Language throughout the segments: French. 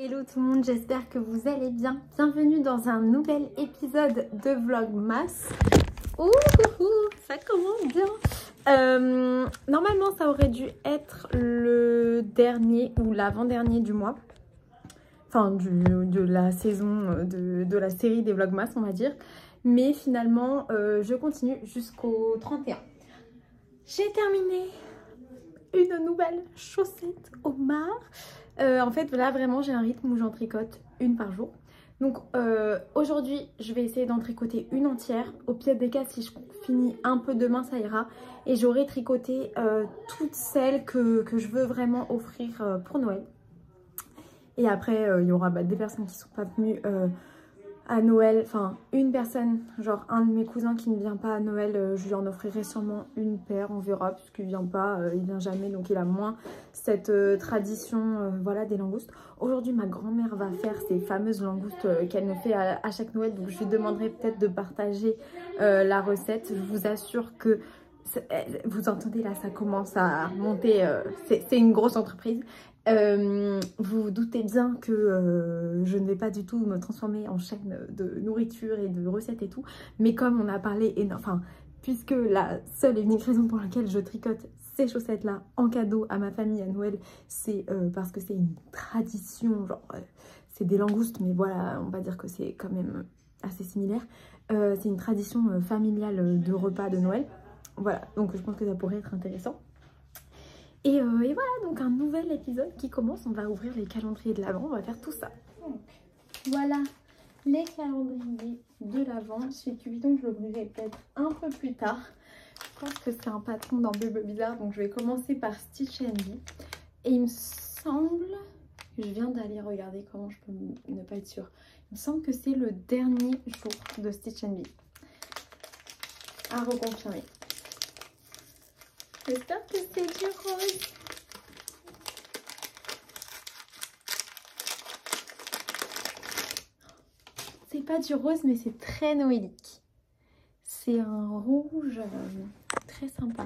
Hello tout le monde, j'espère que vous allez bien. Bienvenue dans un nouvel épisode de Vlogmas. Ouh, ça commence bien. Normalement ça aurait dû être le dernier ou l'avant-dernier du mois. Enfin de la saison, de la série des Vlogmas on va dire. Mais finalement je continue jusqu'au 31. J'ai terminé une nouvelle chaussette au mar. En fait là vraiment j'ai un rythme où j'en tricote une par jour. Donc aujourd'hui je vais essayer d'en tricoter une entière. Au pire des cas si je finis un peu demain ça ira. Et j'aurai tricoté toutes celles que je veux vraiment offrir pour Noël. Et après il y aura des personnes qui ne sont pas venues à Noël. Enfin une personne, genre un de mes cousins qui ne vient pas à Noël, je lui en offrirai sûrement une paire, on verra, puisqu'il vient pas, il vient jamais, donc il a moins cette tradition voilà, des langoustes. Aujourd'hui ma grand-mère va faire ces fameuses langoustes qu'elle nous fait à chaque Noël, donc je lui demanderai peut-être de partager la recette. Je vous assure que vous entendez là, ça commence à monter, c'est une grosse entreprise. Vous vous doutez bien que je ne vais pas du tout me transformer en chaîne de nourriture et de recettes et tout, mais comme on a parlé, enfin puisque la seule et unique raison pour laquelle je tricote ces chaussettes là en cadeau à ma famille à Noël, c'est parce que c'est une tradition, genre c'est des langoustes mais voilà on va dire que c'est quand même assez similaire, c'est une tradition familiale de repas de Noël, voilà, donc je pense que ça pourrait être intéressant. Et voilà, donc un nouvel épisode qui commence. On va ouvrir les calendriers de l'Avent, on va faire tout ça. Donc, voilà les calendriers de l'Avent. Celui qui donc je l'ouvrirai peut-être un peu plus tard. Je pense que c'est un patron d'un Bubble Bizarre, donc je vais commencer par Stitch and Bee. Et il me semble, je viens d'aller regarder comment je peux ne pas être sûre. Il me semble que c'est le dernier jour de Stitch and Bee. À reconfirmer. J'espère que c'est du rose. C'est pas du rose, mais c'est très noélique. C'est un rouge très sympa.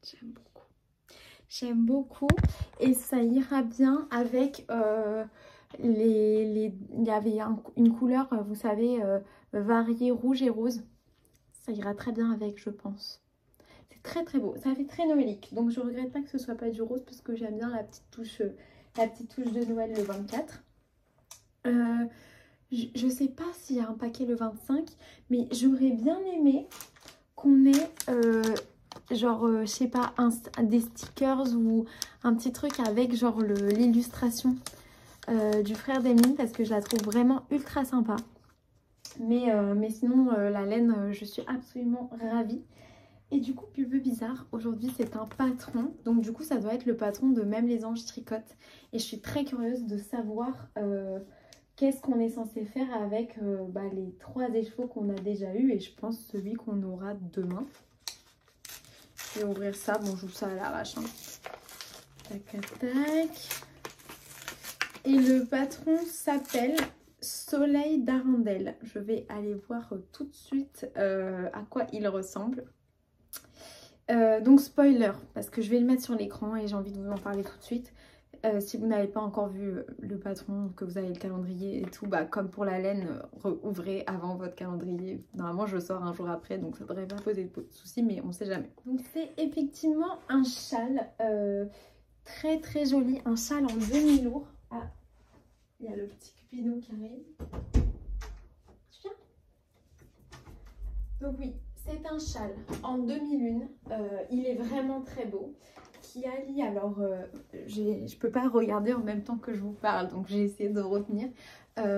J'aime beaucoup. J'aime beaucoup. Et ça ira bien avec il y avait une couleur, vous savez, variée rouge et rose. Ça ira très bien avec, je pense. C'est très très beau. Ça fait très noélique. Donc je regrette pas que ce soit pas du rose parce que j'aime bien la petite touche de Noël le 24. Je sais pas s'il y a un paquet le 25, mais j'aurais bien aimé qu'on ait genre je sais pas des stickers ou un petit truc avec genre l'illustration du frère d'Emily parce que je la trouve vraiment ultra sympa. Mais sinon la laine je suis absolument ravie. Et du coup Bubble Bizarre aujourd'hui c'est un patron, donc du coup ça doit être le patron de Même les anges tricotent. Et je suis très curieuse de savoir qu'est-ce qu'on est censé faire avec les 3 écheveaux qu'on a déjà eu et je pense celui qu'on aura demain. Je vais ouvrir ça, bon je joue ça à l'arrache. Hein. Tac tac tac. Et le patron s'appelle Soleil d'Arendelle. Je vais aller voir tout de suite à quoi il ressemble. Donc spoiler, parce que je vais le mettre sur l'écran et j'ai envie de vous en parler tout de suite. Si vous n'avez pas encore vu le patron, que vous avez le calendrier et tout, comme pour la laine, ouvrez avant votre calendrier. Normalement je sors un jour après, donc ça devrait pas poser de soucis, mais on sait jamais. Donc c'est effectivement un châle très très joli, un châle en demi-lourd. Ah, il y a le petit Cupidon qui arrive. Viens. Donc oui, c'est un châle en demi-lune, il est vraiment très beau. Qui allie, alors je peux pas regarder en même temps que je vous parle, donc j'ai essayé de retenir. Mais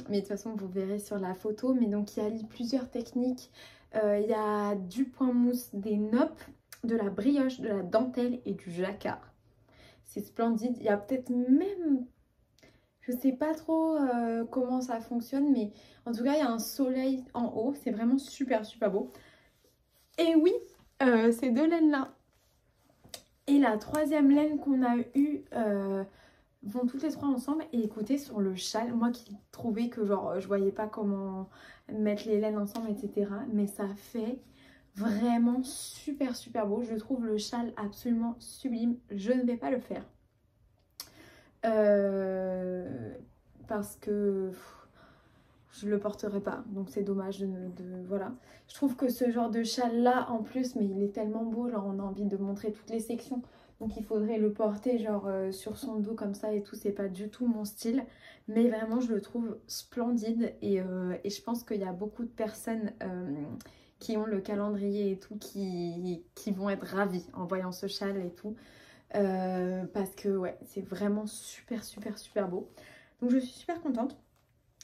de toute façon vous verrez sur la photo, mais donc il allie plusieurs techniques. Il y a du point mousse, des noppes, de la brioche, de la dentelle et du jacquard. C'est splendide, il y a peut-être même... Je sais pas trop comment ça fonctionne, mais en tout cas, il y a un soleil en haut. C'est vraiment super, super beau. Et oui, ces 2 laines-là et la 3e laine qu'on a eue vont toutes les 3 ensemble. Et écoutez, sur le châle, moi qui trouvais que genre je voyais pas comment mettre les laines ensemble, etc. Mais ça fait vraiment super, super beau. Je trouve le châle absolument sublime. Je ne vais pas le faire. Parce que je le porterai pas, donc c'est dommage voilà. Je trouve que ce genre de châle là en plus, mais il est tellement beau, genre on a envie de montrer toutes les sections, donc il faudrait le porter genre sur son dos comme ça et tout. C'est pas du tout mon style, mais vraiment je le trouve splendide et je pense qu'il y a beaucoup de personnes qui ont le calendrier et tout qui vont être ravies en voyant ce châle et tout. Parce que ouais, c'est vraiment super super super beau, donc je suis super contente.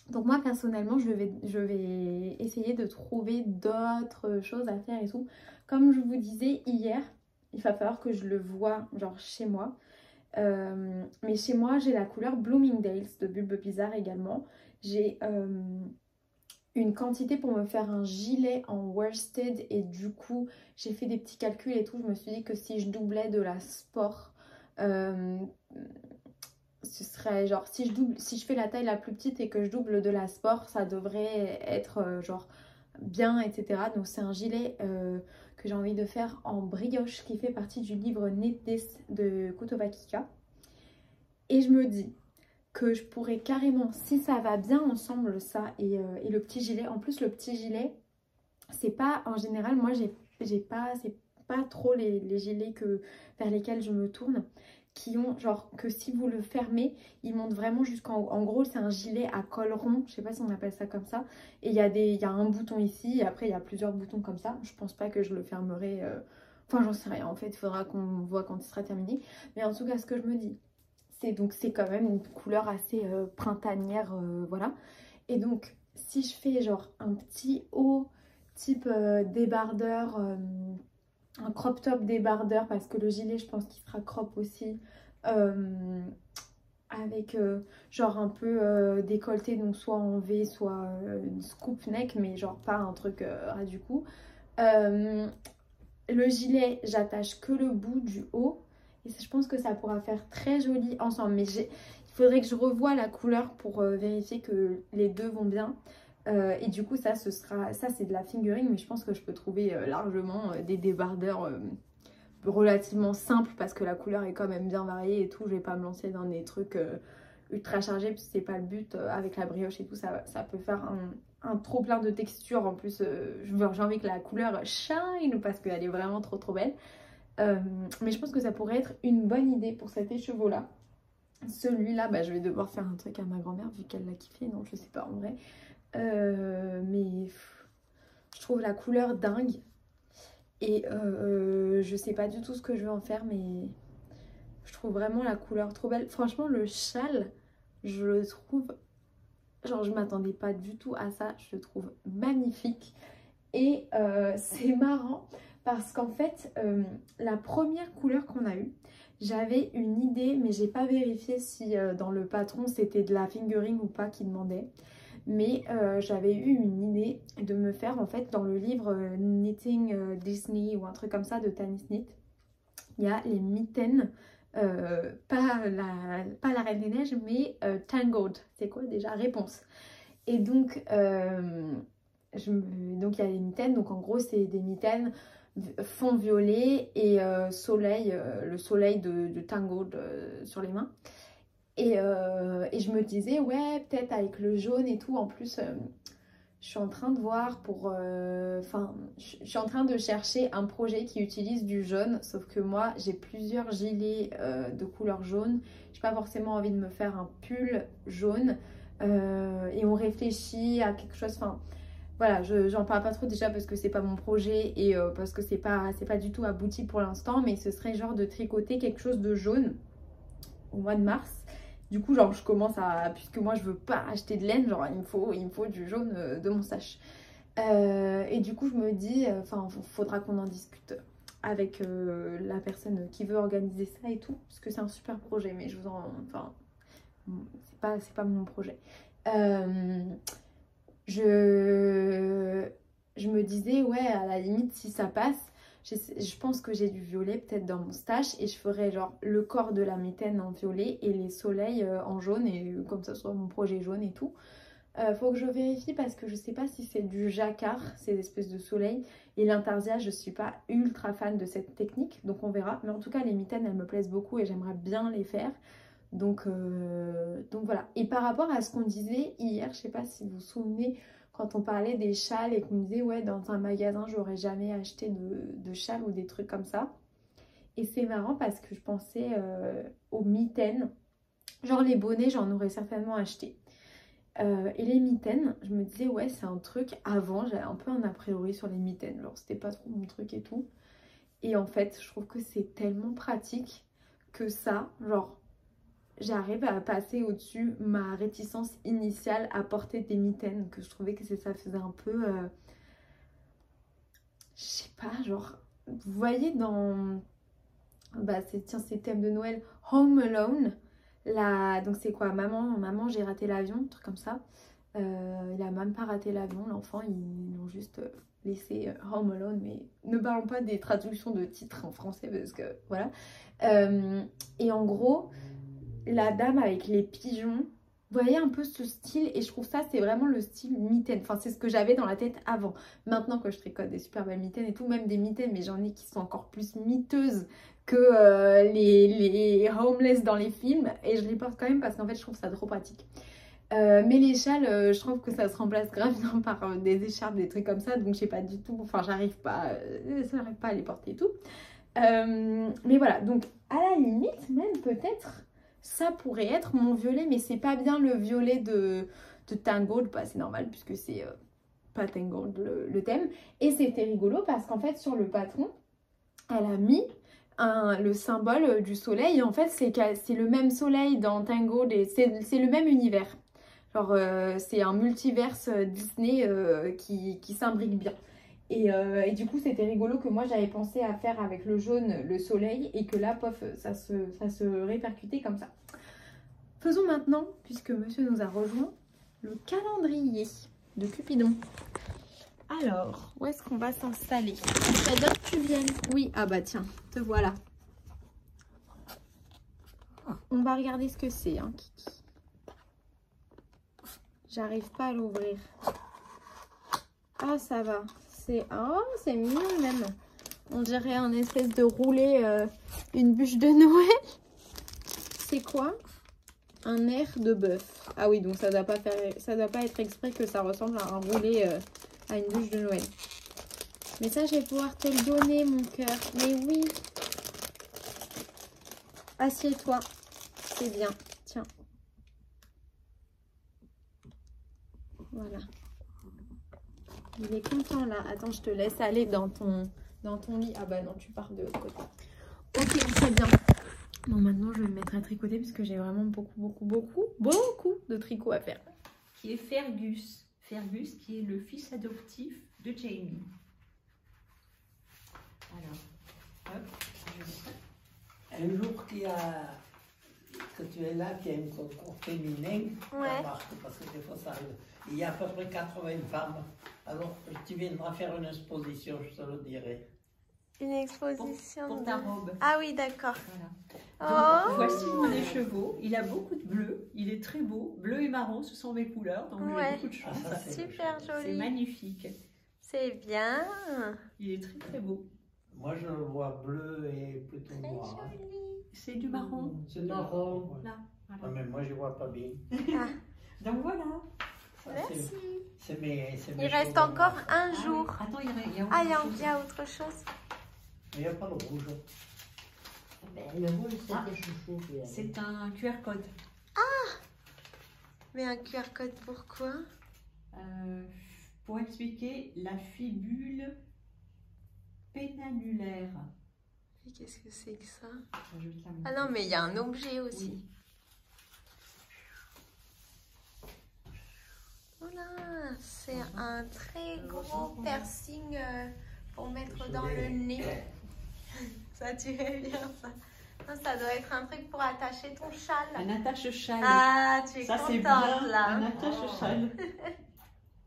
Donc moi personnellement je vais essayer de trouver d'autres choses à faire et tout. Comme je vous disais hier, il va falloir que je le voie genre chez moi. Mais chez moi j'ai la couleur Bloomingdale's de Bulbe Bizarre également. J'ai une quantité pour me faire un gilet en worsted et du coup j'ai fait des petits calculs et tout. Je me suis dit que si je doublais de la sport, ce serait genre si je fais la taille la plus petite et que je double de la sport, ça devrait être genre bien, etc. Donc c'est un gilet que j'ai envie de faire en brioche qui fait partie du livre Knit This de Kotova Kika. Et je me dis que je pourrais carrément, si ça va bien ensemble ça et le petit gilet. En plus le petit gilet, c'est pas en général, moi j'ai pas, c'est pas trop les gilets vers lesquels je me tourne, qui ont genre que si vous le fermez, il monte vraiment en gros c'est un gilet à col rond, je sais pas si on appelle ça comme ça, et il y a un bouton ici et après il y a plusieurs boutons comme ça. Je pense pas que je le fermerai, enfin j'en sais rien en fait, il faudra qu'on voit quand il sera terminé, mais en tout cas ce que je me dis, c'est quand même une couleur assez printanière, voilà. Et donc si je fais genre un petit haut type débardeur, un crop top débardeur, parce que le gilet je pense qu'il sera crop aussi, avec genre un peu décolleté, donc soit en V soit une scoop neck, mais genre pas un truc ras du cou. Le gilet j'attache que le bout du haut et je pense que ça pourra faire très joli ensemble, mais il faudrait que je revoie la couleur pour vérifier que les deux vont bien. Et du coup ça c'est de la fingering, mais je pense que je peux trouver largement des débardeurs relativement simples parce que la couleur est quand même bien variée et tout. Je vais pas me lancer dans des trucs ultra chargés parce que c'est pas le but. Avec la brioche et tout, ça peut faire un trop plein de texture. En plus j'ai envie que la couleur shine parce qu'elle est vraiment trop trop belle. Mais je pense que ça pourrait être une bonne idée pour cet écheveau là. Celui-là, bah, je vais devoir faire un truc à ma grand-mère vu qu'elle l'a kiffé, non je sais pas en vrai. Mais je trouve la couleur dingue et je sais pas du tout ce que je vais en faire, mais je trouve vraiment la couleur trop belle. Franchement le châle, je le trouve, genre je m'attendais pas du tout à ça, je le trouve magnifique. Et c'est marrant parce qu'en fait la première couleur qu'on a eue, j'avais une idée mais j'ai pas vérifié si dans le patron c'était de la fingering ou pas qui demandait. Mais j'avais eu une idée de me faire en fait dans le livre Knitting Disney ou un truc comme ça de Tanis Knit. Il y a les mitaines, pas la Reine des Neiges mais Tangled. C'est quoi déjà? Réponse. Et donc donc il y a les mitaines, donc en gros c'est des mitaines fond violet et soleil, le soleil de Tangled sur les mains. Et je me disais, ouais, peut-être avec le jaune et tout. En plus, je suis en train de voir je suis en train de chercher un projet qui utilise du jaune. Sauf que moi, j'ai plusieurs gilets de couleur jaune. J'ai pas forcément envie de me faire un pull jaune. Et on réfléchit à quelque chose. Enfin, voilà, j'en parle pas trop déjà parce que c'est pas mon projet et parce que c'est pas du tout abouti pour l'instant. Mais ce serait genre de tricoter quelque chose de jaune au mois de mars. Du coup, genre, je commence puisque moi, je veux pas acheter de laine, genre, il me faut du jaune de mon sache. Et du coup, je me dis, enfin, faudra qu'on en discute avec la personne qui veut organiser ça et tout. Parce que c'est un super projet, mais enfin, c'est pas mon projet. Je me disais, ouais, à la limite, si ça passe, je pense que j'ai du violet peut-être dans mon stash et je ferais genre le corps de la mitaine en violet et les soleils en jaune, et comme ça soit mon projet jaune et tout. Faut que je vérifie parce que je sais pas si c'est du jacquard, ces espèces de soleils, et l'intarsia, je suis pas ultra fan de cette technique, donc on verra. Mais en tout cas les mitaines elles me plaisent beaucoup et j'aimerais bien les faire. Donc voilà. Et par rapport à ce qu'on disait hier, je sais pas si vous vous souvenez, quand on parlait des châles et qu'on me disait ouais, dans un magasin j'aurais jamais acheté de châles ou des trucs comme ça. Et c'est marrant parce que je pensais aux mitaines. Genre les bonnets, j'en aurais certainement acheté. Et les mitaines, je me disais ouais, c'est un truc. Avant, j'avais un peu un a priori sur les mitaines. Genre c'était pas trop mon truc et tout. Et en fait, je trouve que c'est tellement pratique que ça, genre, j'arrive à passer au-dessus ma réticence initiale à porter des mitaines. Que je trouvais que ça faisait un peu... je sais pas, genre... Vous voyez dans... Bah, c'est thème de Noël, Home Alone. Donc c'est quoi, maman j'ai raté l'avion, un truc comme ça. Il a même pas raté l'avion, l'enfant, ils l'ont juste laissé Home Alone, mais ne parlons pas des traductions de titres en français parce que voilà. Et en gros, la dame avec les pigeons, vous voyez un peu ce style, et je trouve ça c'est vraiment le style mitaine. Enfin c'est ce que j'avais dans la tête avant. Maintenant que je tricote des super belles mitaines et tout, même des mitaines, mais j'en ai qui sont encore plus miteuses que les homeless dans les films, et je les porte quand même parce qu'en fait je trouve ça trop pratique. Mais les châles, je trouve que ça se remplace grave bien par des écharpes, des trucs comme ça, donc je sais pas du tout, enfin j'arrive pas à les porter et tout. Mais voilà, donc à la limite même peut-être ça pourrait être mon violet, mais c'est pas bien le violet de Tangled, bah, c'est normal puisque c'est pas Tangled le thème. Et c'était rigolo parce qu'en fait sur le patron elle a mis le symbole du soleil, et en fait c'est le même soleil dans Tangled et c'est le même univers. Genre c'est un multiverse Disney qui s'imbrique bien. Et du coup c'était rigolo que moi j'avais pensé à faire avec le jaune le soleil, et que là pof ça se répercutait comme ça. Faisons maintenant, puisque monsieur nous a rejoint, le calendrier de Cupidon. Alors, où est-ce qu'on va s'installer? J'adore que tu viennes. Oui, ah bah tiens, te voilà. On va regarder ce que c'est, hein, Kiki. J'arrive pas à l'ouvrir. Ah, ça va. C'est mignon même. On dirait un espèce de roulé, une bûche de Noël. C'est quoi? Un air de bœuf. Ah oui, donc ça doit pas être exprès que ça ressemble à un roulé, à une bûche de Noël. Mais ça, je vais pouvoir te le donner, mon cœur. Mais oui. Assieds-toi. C'est bien. Tiens. Voilà. Il est content là. Attends, je te laisse aller dans ton lit. Ah bah non, tu pars de l'autre côté. Ok, très bien. Bon, maintenant, je vais me mettre à tricoter parce que j'ai vraiment beaucoup de tricot à faire. Qui est Fergus. Fergus, qui est le fils adoptif de Jamie. Alors, hop, je vais ça. Un jour que tu es là, qu'il y a un concours féminin, Ouais. remarque, parce que des fois ça arrive. Il y a à peu près 80 femmes. Alors, tu viendras faire une exposition, je te le dirai. Une exposition Pour ta robe. Ah oui, d'accord. Voilà. Donc, Oh. voici mon écheveau. Il a beaucoup de bleu. Il est très beau. Bleu et marron, ce sont mes couleurs. Donc, Ouais. j'ai beaucoup de chance. Ah, ça, c'est Super joli. C'est joli. magnifique. C'est bien. Il est très beau. Moi, je le vois bleu et plutôt Très noir. hein. joli. C'est du marron. C'est marron. Ouais. Là. Voilà. Ah, mais moi, je vois pas bien. Donc voilà. Ça, Merci. c'est mes Il reste cheveux encore noirs. un Ah oui. jour. Attends, il y a Ah, autre chose. il y a autre chose. Mais il n'y a pas de rouge. Le rouge, c'est Ah. tes chouchous. C'est un QR code. Mais un QR code pourquoi? Pour expliquer la fibule pénannulaire. Mais qu'est-ce que c'est que ça? Je vais te la montrer. Ah non, mais il y a un objet aussi. Oui. Voilà, c'est un très gros piercing pour mettre dans le nez. Ça tirait bien ça. Non, ça doit être un truc pour attacher ton châle. Un attache-châle. Ah, tu es Ça c'est contente bien, là. un attache-châle.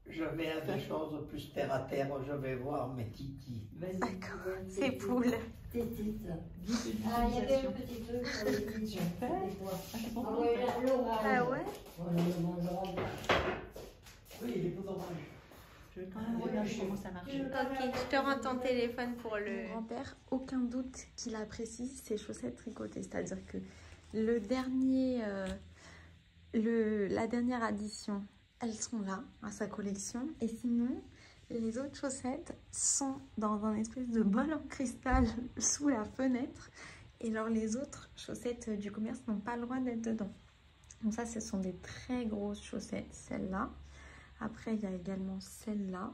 Je vais à des choses plus terre à terre. Je vais voir mes titis. Vas-y. D'accord, c'est poule. Tétite. Guide Ah, il y avait d'utilisation. un petit truc sur les tites. Super. Des fois. Ah, c'est bon, Ah on ouais, fait. l'orange. Ah ouais? Voilà, le mangeron. Oui, il est plus orange. Je vais quand même regarder comment ça marche. Ok, je te rends ton téléphone pour le... Mon grand-père, aucun doute qu'il apprécie ses chaussettes tricotées. C'est-à-dire que le dernier, la dernière addition, elles sont là, à sa collection. Et sinon, les autres chaussettes sont dans un espèce de bol en cristal sous la fenêtre. Et alors, les autres chaussettes du commerce n'ont pas le droit d'être dedans. Donc ça, ce sont des très grosses chaussettes, celles-là. Après, il y a également celle-là.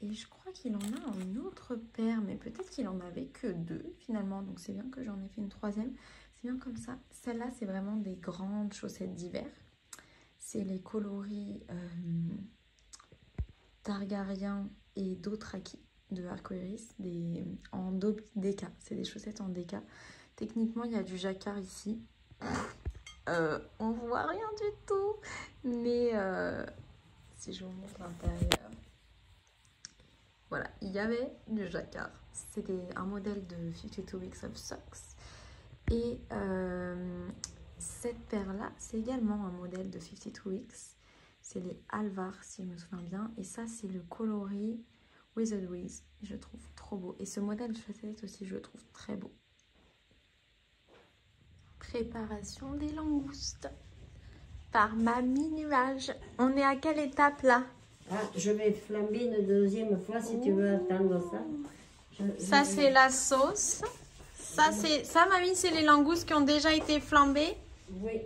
Et je crois qu'il en a une autre paire, mais peut-être qu'il en avait que 2 finalement. Donc c'est bien que j'en ai fait une 3e. C'est bien comme ça. Celle-là, c'est vraiment des grandes chaussettes d'hiver. C'est les coloris Targaryen et Dothraki de Arcoiris en déca. C'est des chaussettes en déca. Techniquement, il y a du jacquard ici. On voit rien du tout. Mais si je vous montre l'intérieur, voilà, il y avait du jacquard. C'était un modèle de 52 Weeks of Socks. Et cette paire-là, c'est également un modèle de 52 Weeks. C'est les Alvar, si je me souviens bien. Et ça, c'est le coloris Wizard Wiz. Je trouve trop beau. Et ce modèle de chaussette aussi, je le trouve très beau. Préparation des langoustes par Mamie Nuage. On est à quelle étape là? Ah, je vais flamber une deuxième fois si tu veux attendre ça. Ça, c'est la sauce. Ça, mamie, c'est les langoustes qui ont déjà été flambées. Oui.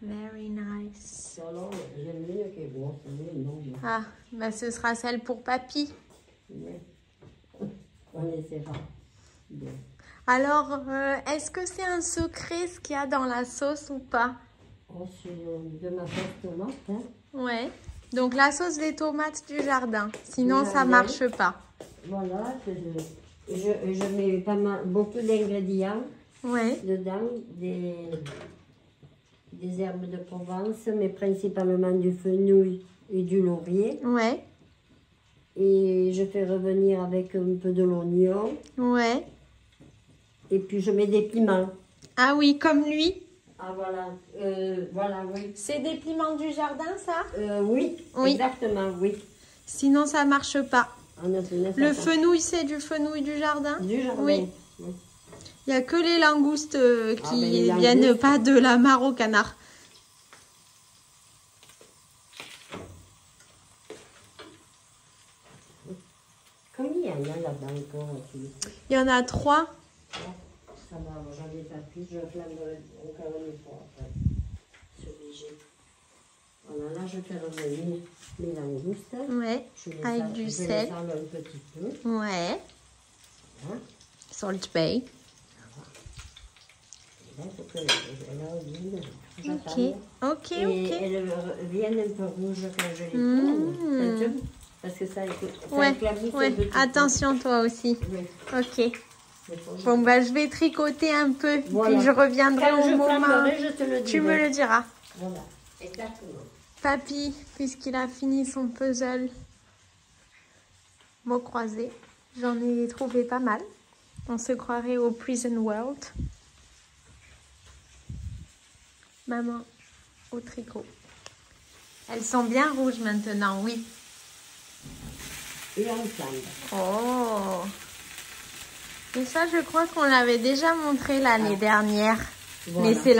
Very nice. Alors, j'aime mieux que bon, non. Ah, bah ce sera celle pour papy. Oui. On essaiera. Bien. Alors, est-ce que c'est un secret ce qu'il y a dans la sauce ou pas? Oh, c'est de ma sauce tomate, hein. Ouais. Donc la sauce des tomates du jardin. Sinon, Du ça jardin. marche pas. Voilà, je mets pas mal, beaucoup d'ingrédients Ouais. dedans, des herbes de Provence, mais principalement du fenouil et du laurier. Ouais. Et je fais revenir avec un peu de l'oignon. Ouais. Et puis je mets des piments. Ah oui, comme lui. Ah voilà, voilà, oui. C'est des piments du jardin, ça? Oui, Oui. exactement, oui. Sinon, ça marche pas. Le feu fenouil, c'est du fenouil du jardin? du jardin. Oui. Oui. Il n'y a que les langoustes qui ben, les viennent langoustes. pas de la mare au canard. Combien il y en a là-bas encore aussi? Il y en a 3. Ça va, j'en ai pas plus, je flamberai encore une fois après. Ce léger. Voilà, là je fais revenir les langoustes. Ouais. Je les Avec sale- du je sel. les sale un petit peu. Ouais. Hein. Salt Bay. Là, il faut que elle Ok. Ok, Et ok. elles viennent un peu rouges quand je les Mmh. tourne. Parce que ça Ouais. éclabousse un Ouais. petit peu. Attention, toi aussi. Oui. Ok. Mais faut- Bon, bah, je vais tricoter un peu. Voilà. Puis je reviendrai Quand au je moment. flamberai, je te le dirai. Tu me le diras. Voilà, exactement. Papy, puisqu'il a fini son puzzle mots croisés, j'en ai trouvé pas mal. On se croirait au Prison World. Maman au tricot. Elles sont bien rouges maintenant, oui. Et on flambe. Oh! Et ça, je crois qu'on l'avait déjà montré l'année dernière. Voilà. Mais c'est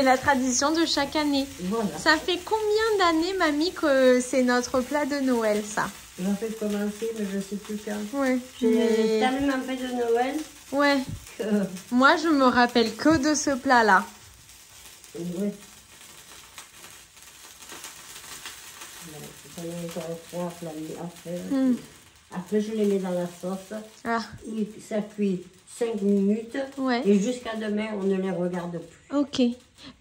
la tradition de chaque année. Voilà. Ça fait combien d'années, mamie, que c'est notre plat de Noël, ça? J'en fais commencer, mais je ne sais plus quand. Ouais. J'ai tellement fait de Noël Ouais. que... Moi, je me rappelle que de ce plat-là. Oui. J'en ai encore 3 flammés après. Après, je les mets dans la sauce. Ah, Et ça cuit 5 minutes. ouais. Et jusqu'à demain, on ne les regarde plus. Ok.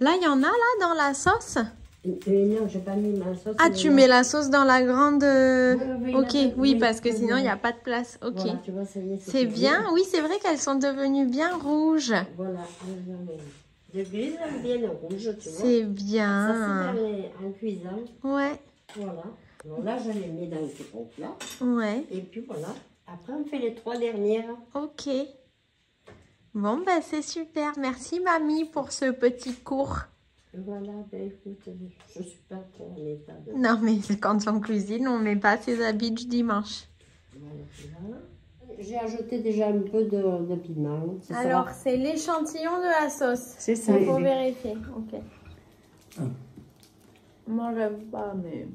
Là, il y en a, là, dans la sauce? Non, je n'ai pas mis ma sauce. Ah, mais tu là- mets la sauce dans la grande... Oui, Ok, là, oui, oui, parce que oui, sinon, il oui. n'y a pas de place. Ok. Voilà, tu vois, ça y est, C'est fait bien. Oui, c'est vrai qu'elles sont devenues bien rouges. Voilà, de grise bien rouge, tu vois. C'est Ça, bien. c'est en cuisant. Ouais, Voilà. Alors là, je les mets dans le petit plat. ouais. Et puis voilà. Après, on fait les 3 dernières. Ok. Bon, bah, c'est super. Merci, mamie, pour ce petit cours. Voilà, ben écoute, je suis pas trop en état de... Non, mais quand on cuisine, on met pas ses habits du dimanche. Voilà, J'ai ajouté déjà un peu de piment. Alors, c'est l'échantillon de la sauce. C'est ça. Il faut vérifier. Ok. Moi, j'aime pas, mais...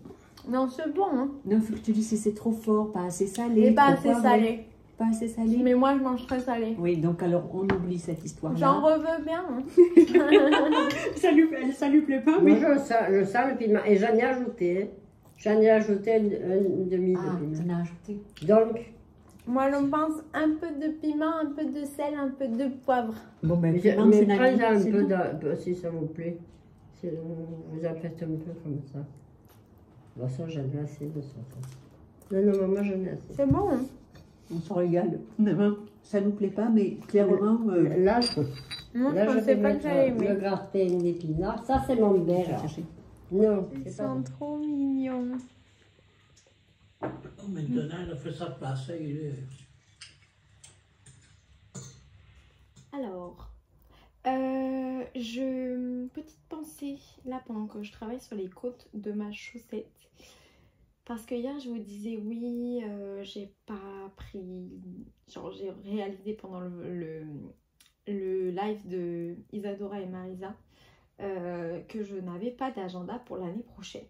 Non, c'est bon, hein. Non, il faut que tu dises si c'est trop fort, pas assez salé. Mais pas trop assez poivré. salé. Pas assez salé. Mais moi, je mange très salé. Oui, donc alors on oublie cette histoire-là. J'en reveux bien. Hein. ça lui plaît pas, Moi, mais... je sens le piment. Et j'en ai ajouté. J'en ai ajouté un demi Ah, de tu piment. en as ajouté. Donc, Moi, je pense un peu de piment, un peu de sel, un peu de poivre. Bon, ben, mais piment, c'est prenez Nadine, un c'est peu, tout. si ça vous plaît. Si vous en faites un peu comme ça. Bon, ça, j'en ai assez de ça. Non, non, maman, j'en ai assez. C'est bon, hein. On se régale. Non, ça nous plaît pas, mais clairement... Là, Moi, là, je je pensais vais pas que mettre j'allais le aimer. gratin d'épinards. Ça, c'est mon beurre. Non, Ils c'est pas sont trop mignons. Maintenant, il a fait sa place. Il est... Alors, petite pensée, là, pendant que je travaille sur les côtes de ma chaussette. Parce que hier, je vous disais, oui, j'ai pas pris... Genre, j'ai réalisé pendant le live de Isadora et Marisa que je n'avais pas d'agenda pour l'année prochaine.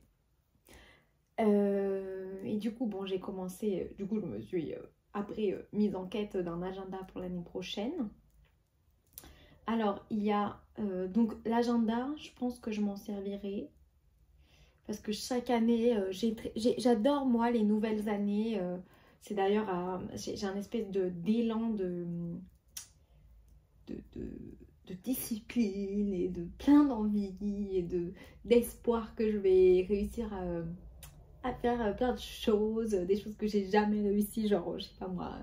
Et du coup, bon, j'ai commencé... Du coup, je me suis après mise en quête d'un agenda pour l'année prochaine. Alors, il y a... donc, l'agenda, je pense que je m'en servirai. Parce que chaque année, j'adore, moi, les nouvelles années. C'est d'ailleurs... j'ai un espèce d'élan de discipline et de plein d'envie et d'espoir que je vais réussir à faire plein de choses. Des choses que j'ai jamais réussi. Genre, je sais pas moi,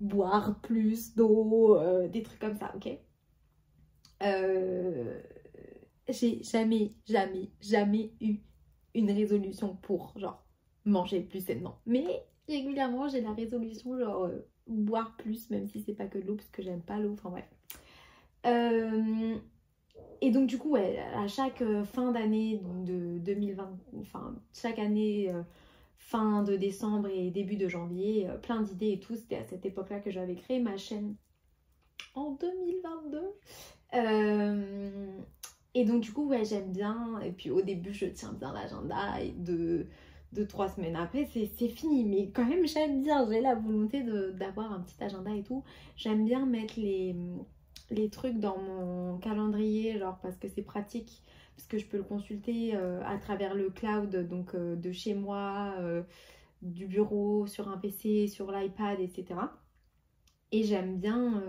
boire plus d'eau, des trucs comme ça, ok? J'ai jamais eu une résolution pour genre manger plus sainement, mais régulièrement j'ai la résolution genre boire plus, même si c'est pas que de l'eau parce que j'aime pas l'eau, enfin bref. Et donc du coup ouais, à chaque fin d'année de 2020, enfin chaque année fin de décembre et début de janvier, plein d'idées et tout. C'était à cette époque là que j'avais créé ma chaîne en 2022. Et donc du coup ouais, j'aime bien, et puis au début je tiens bien l'agenda et de 3 semaines après c'est fini, mais quand même j'aime bien, j'ai la volonté d'avoir un petit agenda et tout. J'aime bien mettre les trucs dans mon calendrier, genre parce que c'est pratique, parce que je peux le consulter à travers le cloud, donc de chez moi, du bureau, sur un PC, sur l'iPad, etc. Et j'aime bien...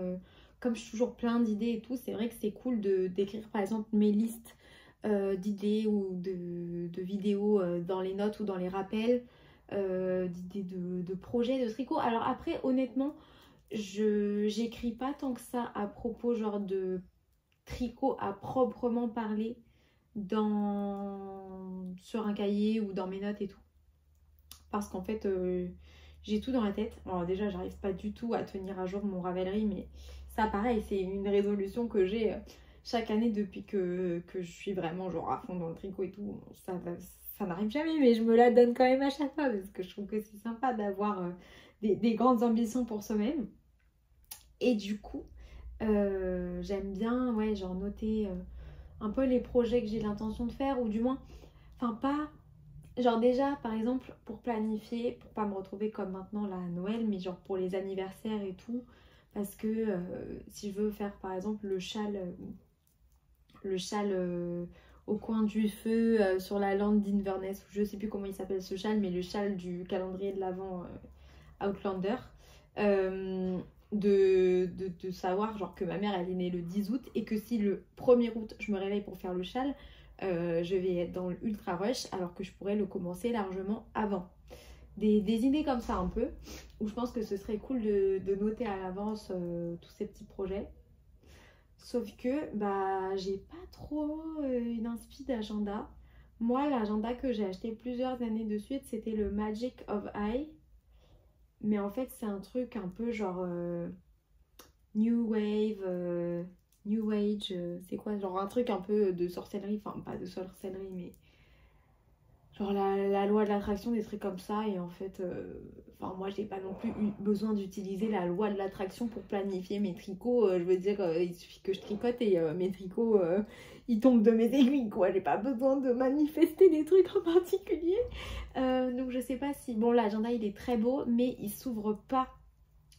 comme je suis toujours plein d'idées et tout, c'est vrai que c'est cool d'écrire par exemple mes listes d'idées ou de vidéos dans les notes ou dans les rappels, d'idées de projets de tricot. Alors après, honnêtement, j'écris pas tant que ça à propos genre de tricot à proprement parler sur un cahier ou dans mes notes et tout. Parce qu'en fait, j'ai tout dans la tête. Alors déjà, j'arrive pas du tout à tenir à jour mon Ravelry, mais... Ça, pareil, c'est une résolution que j'ai chaque année depuis que je suis vraiment genre à fond dans le tricot et tout. Ça n'arrive jamais, mais je me la donne quand même à chaque fois parce que je trouve que c'est sympa d'avoir des grandes ambitions pour soi-même. Et du coup, j'aime bien, ouais, genre noter un peu les projets que j'ai l'intention de faire, ou du moins, enfin pas... Genre déjà, par exemple, pour planifier, pour pas me retrouver comme maintenant là à Noël, mais genre pour les anniversaires et tout. Parce que si je veux faire par exemple le châle au coin du feu sur la lande d'Inverness, ou je sais plus comment il s'appelle ce châle, mais le châle du calendrier de l'Avent Outlander, de savoir genre que ma mère elle est née le 10 août et que si le 1er août je me réveille pour faire le châle, je vais être dans l'ultra rush alors que je pourrais le commencer largement avant. Des idées comme ça un peu, où je pense que ce serait cool de noter à l'avance tous ces petits projets. Sauf que bah j'ai pas trop une inspi d'agenda. Moi, l'agenda que j'ai acheté plusieurs années de suite, c'était le Magic of Eye. Mais en fait, c'est un truc un peu genre New Wave, New Age, c'est quoi? Genre un truc un peu de sorcellerie, enfin pas de sorcellerie, mais... genre la loi de l'attraction, des trucs comme ça. Et en fait, enfin, moi, j'ai pas non plus eu besoin d'utiliser la loi de l'attraction pour planifier mes tricots. Je veux dire, il suffit que je tricote et mes tricots, ils tombent de mes aiguilles, quoi. J'ai pas besoin de manifester des trucs en particulier. Donc, je sais pas si... Bon, l'agenda, il est très beau, mais il s'ouvre pas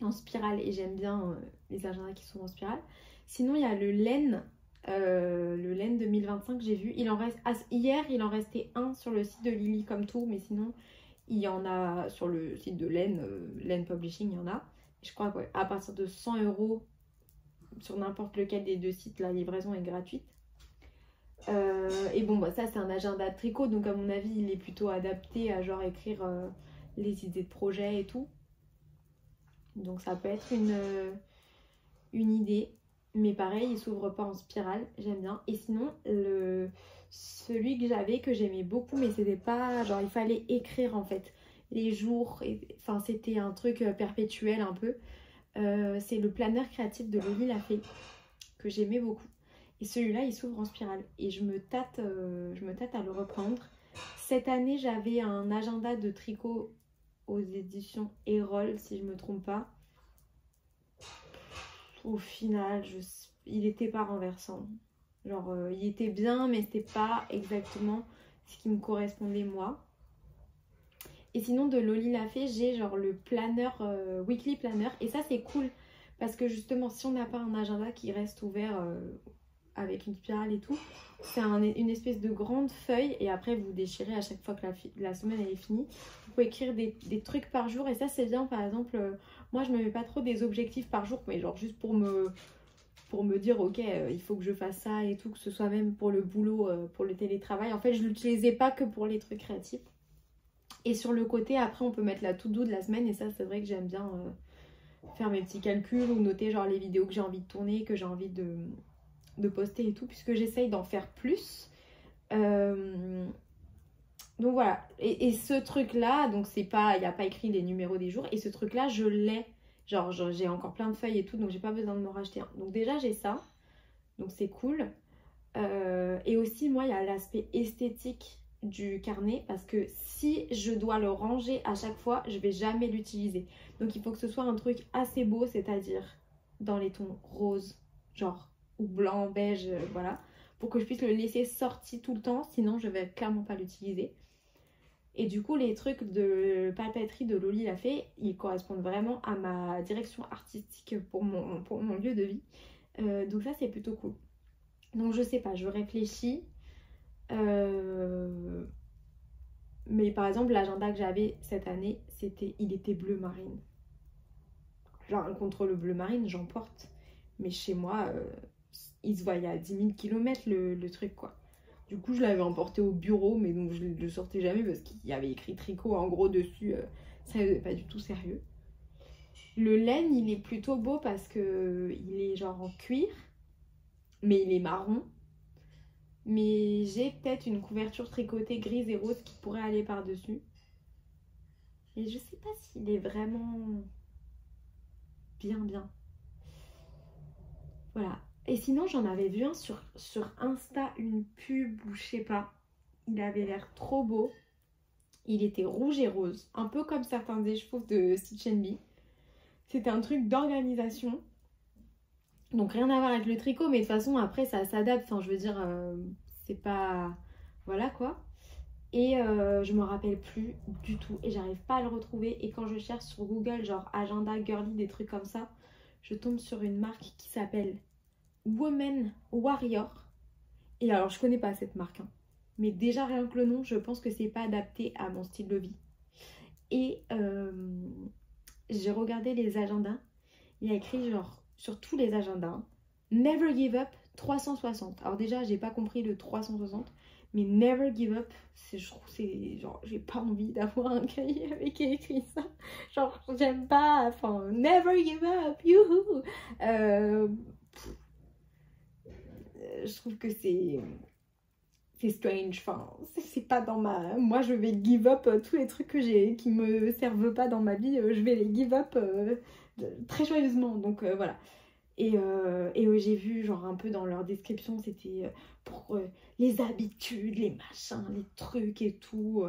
en spirale. Et j'aime bien les agendas qui s'ouvrent en spirale. Sinon, il y a le laine 2025, j'ai vu. Il en reste... Hier, il en restait un sur le site de Lily comme tout, mais sinon... Il y en a sur le site de Laine, Laine Publishing, il y en a. Je crois qu'à partir de 100 € sur n'importe lequel des deux sites, la livraison est gratuite. Et bon, bah, ça c'est un agenda de tricot, donc à mon avis, il est plutôt adapté à genre écrire les idées de projet et tout. Donc ça peut être une idée. Mais pareil, il s'ouvre pas en spirale, j'aime bien. Et sinon, celui que j'avais, que j'aimais beaucoup, mais c'était pas... Genre, il fallait écrire, en fait, les jours. Enfin, c'était un truc perpétuel, un peu. C'est le planeur créatif de Loli Lafay, que j'aimais beaucoup. Et celui-là, il s'ouvre en spirale. Et je me tâte à le reprendre. Cette année, j'avais un agenda de tricot aux éditions Erol, si je me trompe pas. Au final, il était pas renversant. Genre, il était bien, mais c'était pas exactement ce qui me correspondait moi. Et sinon, de Loli Lafay, j'ai genre le planeur, weekly planner. Et ça, c'est cool. Parce que justement, si on n'a pas un agenda qui reste ouvert avec une spirale et tout, c'est une espèce de grande feuille. Et après, vous déchirez à chaque fois que la semaine elle est finie. Vous pouvez écrire des trucs par jour. Et ça, c'est bien. Par exemple, moi, je me mets pas trop des objectifs par jour. Mais genre juste pour me dire, ok, il faut que je fasse ça et tout. Que ce soit même pour le boulot, pour le télétravail. En fait, je l'utilisais pas que pour les trucs créatifs. Et sur le côté, après, on peut mettre la to-do de la semaine. Et ça, c'est vrai que j'aime bien faire mes petits calculs ou noter genre les vidéos que j'ai envie de tourner, que j'ai envie de poster et tout, puisque j'essaye d'en faire plus. Donc voilà. Et ce truc-là, donc c'est pas, il n'y a pas écrit les numéros des jours. Et ce truc-là, je l'ai. Genre j'ai encore plein de feuilles et tout, donc j'ai pas besoin de me racheter un. Donc déjà, j'ai ça. Donc c'est cool. Et aussi, moi, il y a l'aspect esthétique du carnet, parce que si je dois le ranger à chaque fois, je vais jamais l'utiliser. Donc il faut que ce soit un truc assez beau, c'est-à-dire dans les tons roses, genre, ou blanc, beige, voilà, pour que je puisse le laisser sorti tout le temps, sinon je vais clairement pas l'utiliser. Et du coup, les trucs de papeterie de Loli Lafay, ils correspondent vraiment à ma direction artistique pour mon lieu de vie. Donc ça, c'est plutôt cool. Donc je sais pas, je réfléchis. Mais par exemple, l'agenda que j'avais cette année, il était bleu marine. Genre, contre le bleu marine, j'en porte. Mais chez moi, il se voyait à 10 000 km le truc, quoi. Du coup, je l'avais emporté au bureau, mais donc je ne le sortais jamais parce qu'il y avait écrit tricot en gros dessus. Ça n'est pas du tout sérieux. Le laine, il est plutôt beau parce que il est genre en cuir, mais il est marron. Mais j'ai peut-être une couverture tricotée grise et rose qui pourrait aller par-dessus. Et je sais pas s'il est vraiment bien. Voilà. Et sinon, j'en avais vu un sur Insta, une pub ou je sais pas. Il avait l'air trop beau. Il était rouge et rose. Un peu comme certains écheveaux de Stitch & Bee. C'était un truc d'organisation. Donc rien à voir avec le tricot, mais de toute façon après ça s'adapte, enfin je veux dire, c'est pas... Voilà quoi. Et je me rappelle plus du tout et j'arrive pas à le retrouver. Et quand je cherche sur Google, genre agenda girly, des trucs comme ça, je tombe sur une marque qui s'appelle Woman Warrior. Et alors je connais pas cette marque, hein. Mais déjà rien que le nom, je pense que c'est pas adapté à mon style de vie. Et j'ai regardé les agendas, il y a écrit genre... sur tous les agendas, Never Give Up 360. Alors déjà, j'ai pas compris le 360, mais Never Give Up, je trouve c'est genre, j'ai pas envie d'avoir un cahier avec écrit ça. Genre, j'aime pas, enfin, Never Give Up, youhou. Je trouve que c'est strange, enfin, c'est pas dans ma... Moi, je vais give up tous les trucs que j'ai qui me servent pas dans ma vie, je vais les give up très joyeusement, donc voilà. j'ai vu genre un peu dans leur description, c'était pour les habitudes, les machins, les trucs et tout.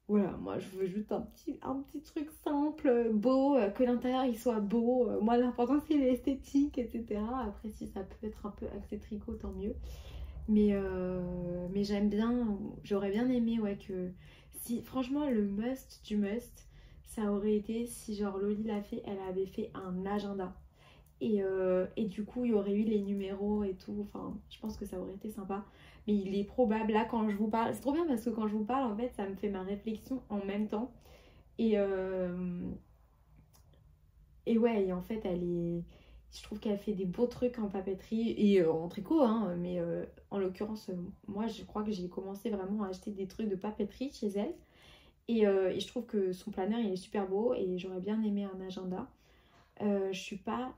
Voilà, moi je veux juste un petit truc simple, beau, que l'intérieur il soit beau. Moi l'important c'est l'esthétique, etc. Après si ça peut être un peu axé tricot, tant mieux. Mais j'aime bien, j'aurais bien aimé ouais, que si franchement le must du must, ça aurait été si genre Loli l'a fait, elle avait fait un agenda. Et du coup il y aurait eu les numéros et tout, enfin je pense que ça aurait été sympa. Mais il est probable, là quand je vous parle, c'est trop bien parce que quand je vous parle en fait ça me fait ma réflexion en même temps. Et ouais, et en fait je trouve qu'elle fait des beaux trucs en papeterie et en tricot, hein, mais en l'occurrence moi je crois que j'ai commencé vraiment à acheter des trucs de papeterie chez elle. Et je trouve que son planeur il est super beau et j'aurais bien aimé un agenda. Je suis pas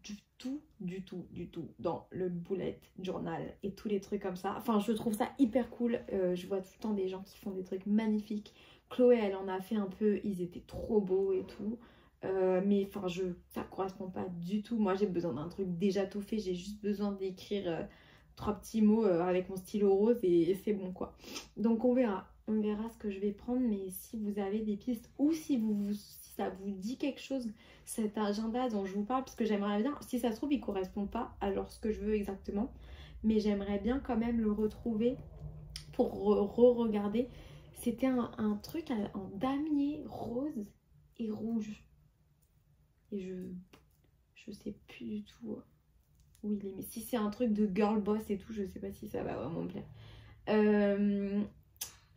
du tout dans le bullet journal et tous les trucs comme ça. Enfin, je trouve ça hyper cool. Je vois tout le temps des gens qui font des trucs magnifiques. Chloé, elle en a fait un peu. Ils étaient trop beaux et tout. Mais enfin, ça correspond pas du tout. Moi, j'ai besoin d'un truc déjà tout fait. J'ai juste besoin d'écrire 3 petits mots avec mon stylo rose et c'est bon, quoi. Donc, on verra. On verra ce que je vais prendre. Mais si vous avez des pistes ou si ça vous dit quelque chose, cet agenda dont je vous parle, parce que j'aimerais bien, si ça se trouve il correspond pas à ce que je veux exactement, mais j'aimerais bien quand même le retrouver pour re-regarder. C'était un truc en damier rose et rouge et je sais plus du tout où il est, mais si c'est un truc de girl boss et tout, je sais pas si ça va vraiment me plaire.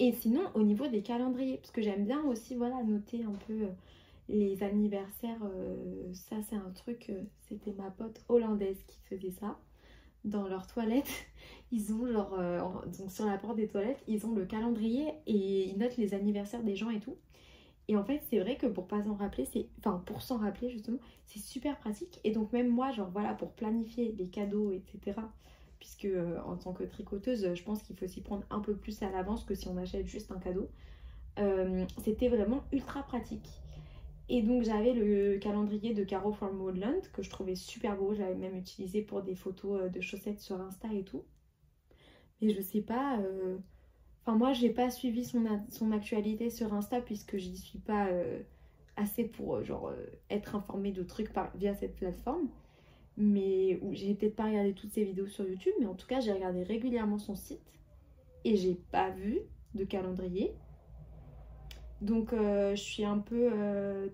Et sinon au niveau des calendriers, parce que j'aime bien aussi voilà noter un peu les anniversaires, ça c'est un truc, c'était ma pote hollandaise qui faisait ça. Dans leurs toilettes, ils ont donc sur la porte des toilettes, ils ont le calendrier et ils notent les anniversaires des gens et tout. Et en fait, c'est vrai que pour pas s'en rappeler, pour s'en rappeler justement, c'est super pratique. Et donc même moi, genre voilà, pour planifier les cadeaux, etc. Puisque en tant que tricoteuse, je pense qu'il faut s'y prendre un peu plus à l'avance que si on achète juste un cadeau. C'était vraiment ultra pratique. Et donc j'avais le calendrier de Caro from Woodland que je trouvais super beau. Je l'avais même utilisé pour des photos de chaussettes sur Insta et tout. Mais je sais pas... Enfin moi j'ai pas suivi son actualité sur Insta puisque j'y suis pas assez pour être informée de trucs via cette plateforme. Mais j'ai peut-être pas regardé toutes ses vidéos sur YouTube. Mais en tout cas j'ai regardé régulièrement son site. Et j'ai pas vu de calendrier. Donc je suis un peu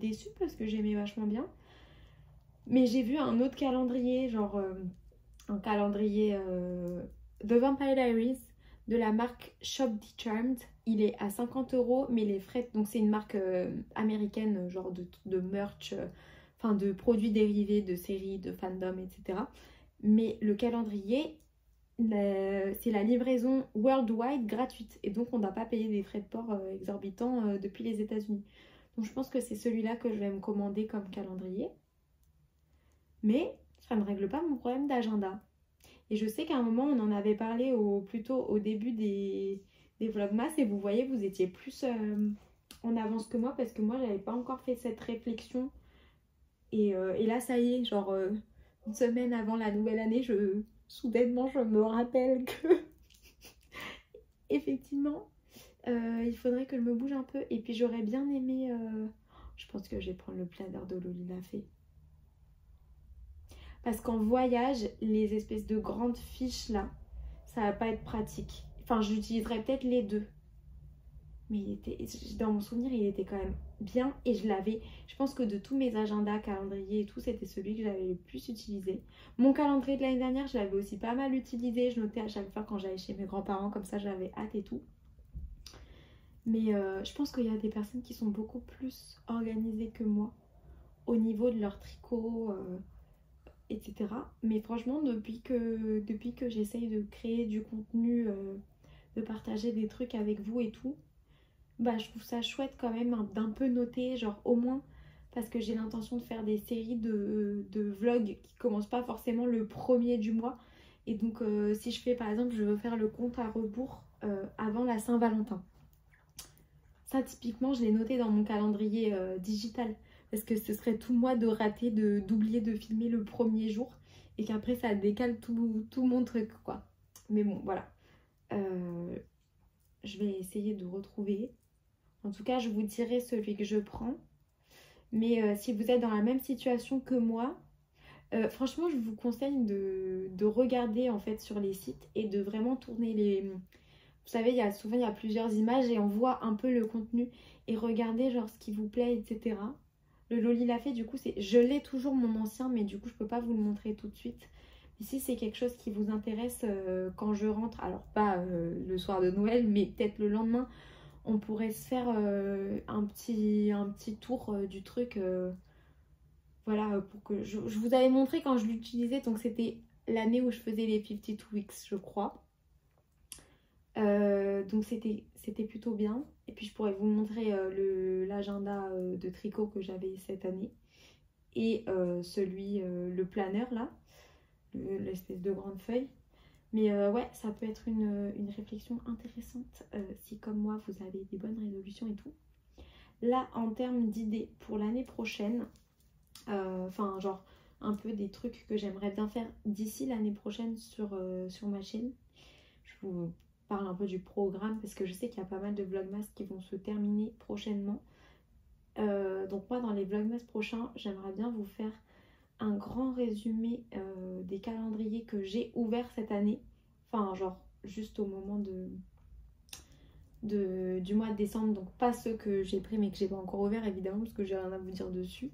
déçue parce que j'aimais vachement bien. Mais j'ai vu un autre calendrier, un calendrier The Vampire Diaries de la marque Shop the Charmed. Il est à 50 €, mais les frais, donc c'est une marque américaine, genre de merch, enfin de produits dérivés, de séries, de fandom, etc. Mais le calendrier, c'est la livraison worldwide gratuite et donc on n'a pas payé des frais de port exorbitants depuis les États-Unis. Donc je pense que c'est celui-là que je vais me commander comme calendrier. Mais ça ne règle pas mon problème d'agenda. Et je sais qu'à un moment on en avait parlé plutôt au début des vlogmas et vous voyez, vous étiez plus en avance que moi parce que moi j'avais pas encore fait cette réflexion. Et là ça y est, une semaine avant la nouvelle année, soudainement je me rappelle que effectivement il faudrait que je me bouge un peu. Et puis j'aurais bien aimé je pense que je vais prendre le planner de Loli l'a fait parce qu'en voyage les espèces de grandes fiches là ça va pas être pratique. Enfin j'utiliserai peut-être les deux, mais dans mon souvenir il était quand même bien et je pense que de tous mes agendas, calendriers et tout, c'était celui que j'avais le plus utilisé. Mon calendrier de l'année dernière je l'avais aussi pas mal utilisé, je notais à chaque fois quand j'allais chez mes grands-parents, comme ça j'avais hâte et tout. Mais je pense qu'il y a des personnes qui sont beaucoup plus organisées que moi au niveau de leur tricot, etc. Mais franchement depuis que j'essaye de créer du contenu, de partager des trucs avec vous et tout, bah je trouve ça chouette quand même d'un peu noter, au moins, parce que j'ai l'intention de faire des séries de vlogs qui commencent pas forcément le premier du mois. Et donc si je fais par exemple, je veux faire le compte à rebours avant la Saint-Valentin. Ça typiquement je l'ai noté dans mon calendrier digital. parce que ce serait tout moi de rater, d'oublier de filmer le premier jour et qu'après ça décale tout mon truc quoi. Mais bon voilà, je vais essayer de retrouver. En tout cas je vous dirai celui que je prends. Mais si vous êtes dans la même situation que moi, franchement je vous conseille de regarder en fait sur les sites et de vraiment tourner les... Vous savez, souvent il y a plusieurs images et on voit un peu le contenu et regarder genre ce qui vous plaît, etc. Le Loli l'a fait, du coup, je l'ai toujours mon ancien, mais du coup, je peux pas vous le montrer tout de suite. Mais si c'est quelque chose qui vous intéresse quand je rentre, alors pas le soir de Noël, mais peut-être le lendemain, on pourrait se faire un petit tour du truc. Voilà, pour que je vous avais montré quand je l'utilisais, donc c'était l'année où je faisais les 52 weeks, je crois. Donc c'était plutôt bien. Et puis je pourrais vous montrer l'agenda de tricot que j'avais cette année. Et le planeur là, l'espèce de grande feuille. Mais ouais, ça peut être une réflexion intéressante si comme moi vous avez des bonnes résolutions et tout. Là en termes d'idées pour l'année prochaine, enfin genre un peu des trucs que j'aimerais bien faire d'ici l'année prochaine sur ma chaîne. Je vous parle un peu du programme parce que je sais qu'il y a pas mal de vlogmas qui vont se terminer prochainement. Donc moi dans les vlogmas prochains, j'aimerais bien vous faire un grand résumé des calendriers que j'ai ouverts cette année. Enfin genre juste au moment du mois de décembre. Donc pas ceux que j'ai pris mais que j'ai pas encore ouverts évidemment parce que j'ai rien à vous dire dessus.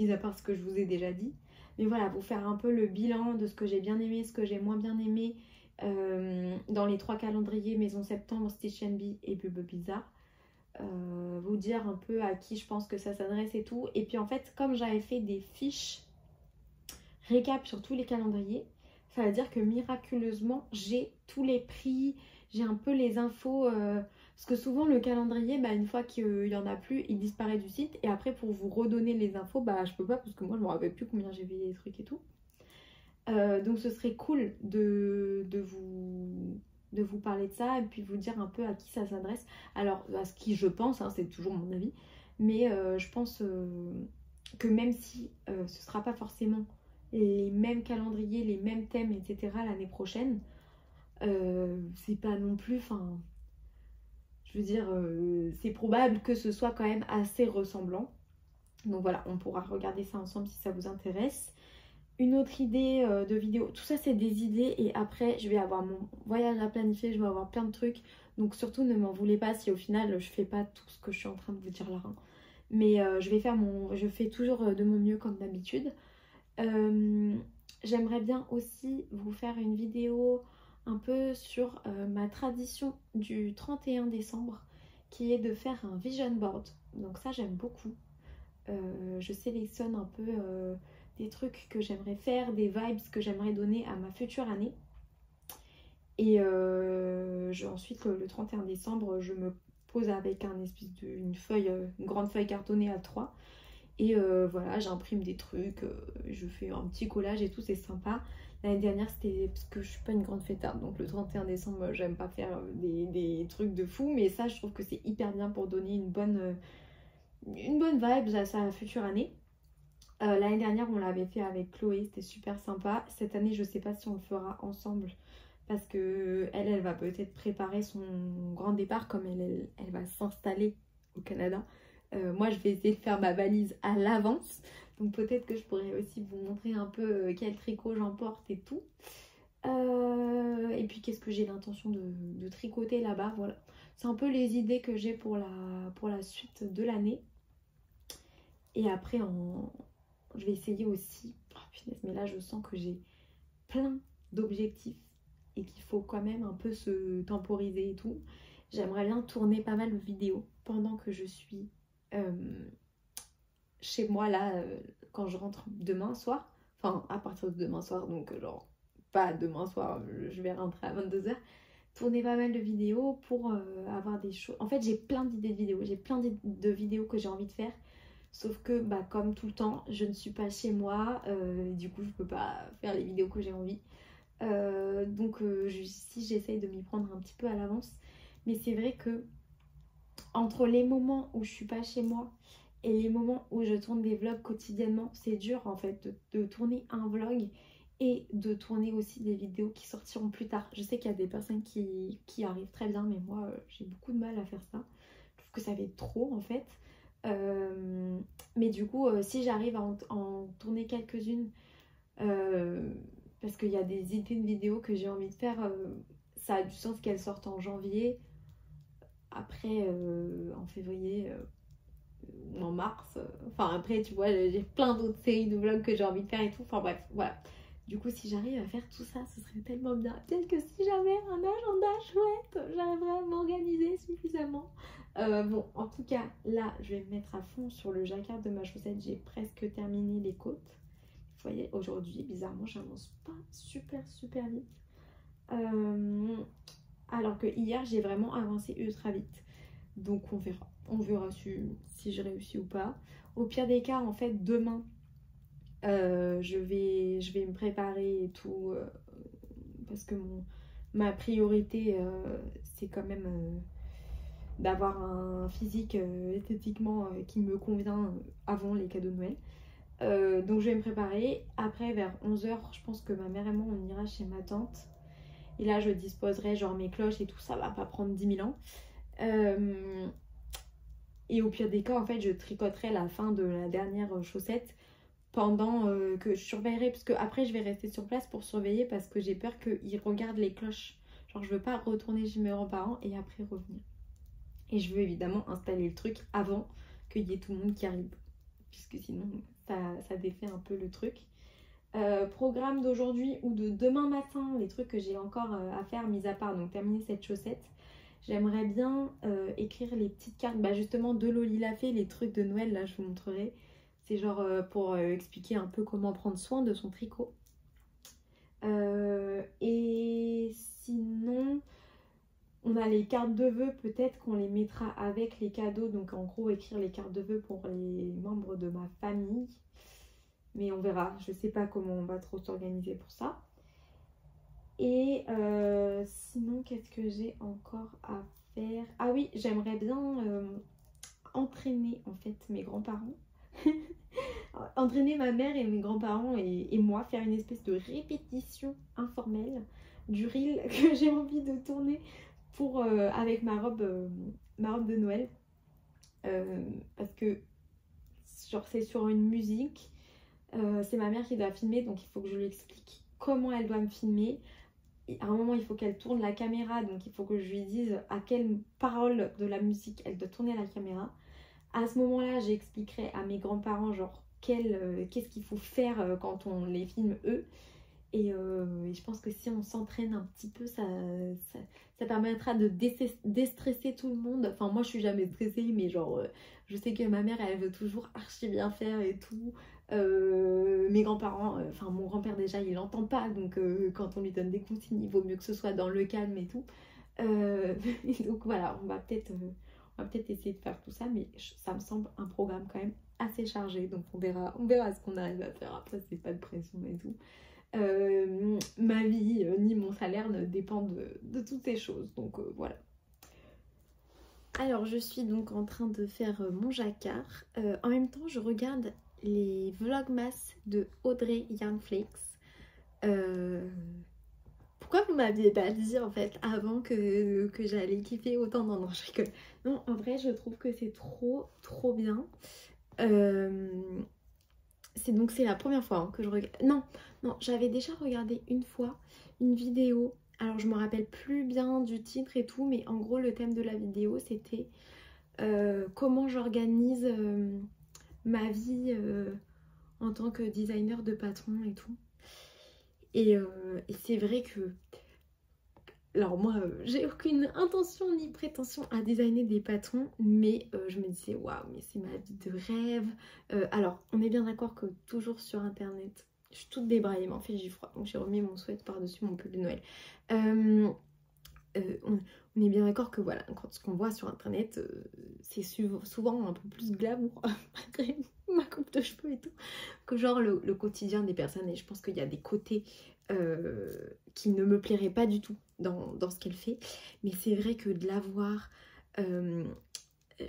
Mis à part ce que je vous ai déjà dit. Mais voilà, vous faire un peu le bilan de ce que j'ai bien aimé, ce que j'ai moins bien aimé. Dans les 3 calendriers Maison Septembre, Stitch & Bee et Bulbe Bizarre, vous dire un peu à qui je pense que ça s'adresse et tout. Et puis en fait comme j'avais fait des fiches récap sur tous les calendriers, ça veut dire que miraculeusement j'ai tous les prix, j'ai un peu les infos parce que souvent le calendrier, bah, une fois qu'il y en a plus, il disparaît du site et après pour vous redonner les infos, bah je peux pas parce que moi je me rappelle plus combien j'ai payé les trucs et tout. Donc ce serait cool de vous parler de ça et puis vous dire un peu à qui ça s'adresse. Alors à ce qui je pense, hein, c'est toujours mon avis, mais je pense que même si ce sera pas forcément les mêmes calendriers, les mêmes thèmes, etc. l'année prochaine, c'est pas non plus, enfin je veux dire c'est probable que ce soit quand même assez ressemblant. Donc voilà, on pourra regarder ça ensemble si ça vous intéresse. Une autre idée de vidéo, tout ça c'est des idées et après je vais avoir mon voyage à planifier, je vais avoir plein de trucs. Donc surtout ne m'en voulez pas si au final je fais pas tout ce que je suis en train de vous dire là. Hein. Mais je fais toujours de mon mieux comme d'habitude. J'aimerais bien aussi vous faire une vidéo un peu sur ma tradition du 31 décembre qui est de faire un vision board. Donc ça j'aime beaucoup. Je sélectionne un peu des trucs que j'aimerais faire, des vibes que j'aimerais donner à ma future année. Et ensuite le 31 décembre je me pose avec une grande feuille cartonnée A3 et voilà, j'imprime des trucs, je fais un petit collage et tout, c'est sympa. L'année dernière c'était parce que je suis pas une grande fêtarde, donc le 31 décembre j'aime pas faire des trucs de fou, mais ça je trouve que c'est hyper bien pour donner une bonne vibe à sa future année. L'année dernière on l'avait fait avec Chloé, c'était super sympa. Cette année je sais pas si on le fera ensemble parce que elle va peut-être préparer son grand départ comme elle va s'installer au Canada. Moi je vais essayer de faire ma valise à l'avance, donc peut-être que je pourrais aussi vous montrer un peu quel tricot j'emporte et tout. Et puis qu'est-ce que j'ai l'intention de tricoter là-bas, voilà. C'est un peu les idées que j'ai pour la suite de l'année. Et après je vais essayer aussi, oh punaise, mais là je sens que j'ai plein d'objectifs et qu'il faut quand même un peu se temporiser et tout. J'aimerais bien tourner pas mal de vidéos pendant que je suis chez moi là, quand je rentre demain soir. Enfin à partir de demain soir, donc genre pas demain soir, je vais rentrer à 22 h. Tourner pas mal de vidéos pour avoir des choses. En fait j'ai plein d'idées de vidéos, j'ai plein de vidéos que j'ai envie de faire. Sauf que bah, comme tout le temps, je ne suis pas chez moi, du coup je peux pas faire les vidéos que j'ai envie. Donc si j'essaye de m'y prendre un petit peu à l'avance. Mais c'est vrai que entre les moments où je suis pas chez moi et les moments où je tourne des vlogs quotidiennement, c'est dur en fait de tourner un vlog et de tourner aussi des vidéos qui sortiront plus tard. Je sais qu'il y a des personnes qui arrivent très bien, mais moi j'ai beaucoup de mal à faire ça. Je trouve que ça fait trop en fait. Mais du coup, si j'arrive à en tourner quelques-unes, parce qu'il y a des idées de vidéos que j'ai envie de faire, ça a du sens qu'elles sortent en janvier. Après, en février ou en mars. Enfin, après, tu vois, j'ai plein d'autres séries de vlogs que j'ai envie de faire et tout. Enfin, bref, voilà. Du coup, si j'arrive à faire tout ça, ce serait tellement bien. Peut-être que si j'avais un agenda chouette, j'arriverais à m'organiser suffisamment. Bon, en tout cas, là, je vais me mettre à fond sur le jacquard de ma chaussette. J'ai presque terminé les côtes. Vous voyez, aujourd'hui, bizarrement, j'avance pas super vite. Alors que hier, j'ai vraiment avancé ultra vite. Donc, on verra. On verra si je réussis ou pas. Au pire des cas, en fait, demain, je vais me préparer et tout. Parce que ma priorité, c'est quand même d'avoir un physique esthétiquement qui me convient avant les cadeaux de Noël. Donc je vais me préparer. Après vers 11h, je pense que ma mère et moi on ira chez ma tante. Et là je disposerai genre mes cloches et tout, ça va pas prendre 10 000 ans. Et au pire des cas en fait je tricoterai la fin de la dernière chaussette pendant que je surveillerai. Parce que après je vais rester sur place pour surveiller parce que j'ai peur qu'ils regardent les cloches. Genre je veux pas retourner chez mes grands-parents et après revenir. Et je veux évidemment installer le truc avant qu'il y ait tout le monde qui arrive. Puisque sinon, ça défait un peu le truc. Programme d'aujourd'hui ou de demain matin, les trucs que j'ai encore à faire, mis à part, donc terminer cette chaussette. J'aimerais bien écrire les petites cartes, bah justement de Loli l'a fait, les trucs de Noël, là je vous montrerai. C'est genre pour expliquer un peu comment prendre soin de son tricot. Et sinon... On a les cartes de vœux, peut-être qu'on les mettra avec les cadeaux. Donc en gros, écrire les cartes de vœux pour les membres de ma famille. Mais on verra. Je sais pas comment on va trop s'organiser pour ça. Et sinon, qu'est-ce que j'ai encore à faire? Ah oui, j'aimerais bien entraîner en fait mes grands-parents. Entraîner ma mère et mes grands-parents et moi. Faire une espèce de répétition informelle du reel que j'ai envie de tourner. Avec ma robe de Noël parce que genre c'est sur une musique, c'est ma mère qui doit filmer, donc il faut que je lui explique comment elle doit me filmer. Et à un moment il faut qu'elle tourne la caméra, donc il faut que je lui dise à quelle parole de la musique elle doit tourner la caméra. À ce moment là j'expliquerai à mes grands-parents genre qu'est-ce qu'il faut faire quand on les filme eux. Et je pense que si on s'entraîne un petit peu, ça permettra de déstresser tout le monde. Enfin, moi, je suis jamais stressée, mais genre, je sais que ma mère, elle veut toujours archi bien faire et tout. Mes grands-parents, enfin, mon grand-père déjà, il n'entend pas. Donc, quand on lui donne des consignes, il vaut mieux que ce soit dans le calme et tout. Donc, voilà, on va peut-être essayer de faire tout ça. Mais ça me semble un programme quand même assez chargé. Donc, on verra ce qu'on arrive à faire. Après, c'est pas de pression et tout. Ma vie ni mon salaire ne dépendent de toutes ces choses, donc voilà. Alors je suis donc en train de faire mon jacquard. En même temps je regarde les vlogmas de Audrey Yarnflakes. Pourquoi vous m'aviez pas dit en fait avant que j'allais kiffer autant? Non, je rigole. Non, en vrai je trouve que c'est trop bien. C'est la première fois que je regarde. Non, j'avais déjà regardé une fois une vidéo. Alors je me rappelle plus bien du titre et tout, mais en gros le thème de la vidéo c'était comment j'organise ma vie en tant que designer de patron et tout. Et c'est vrai que... Alors moi, j'ai aucune intention ni prétention à designer des patrons, mais je me disais, waouh, mais c'est ma vie de rêve. Alors, on est bien d'accord que toujours sur internet, je suis toute débraillée, mais en fait j'ai froid, donc j'ai remis mon sweat par-dessus mon pull de Noël. On est bien d'accord que voilà, quand ce qu'on voit sur internet, c'est souvent un peu plus glamour, malgré ma coupe de cheveux et tout, que genre le quotidien des personnes. Et je pense qu'il y a des côtés qui ne me plairaient pas du tout dans ce qu'elle fait. Mais c'est vrai que de la voir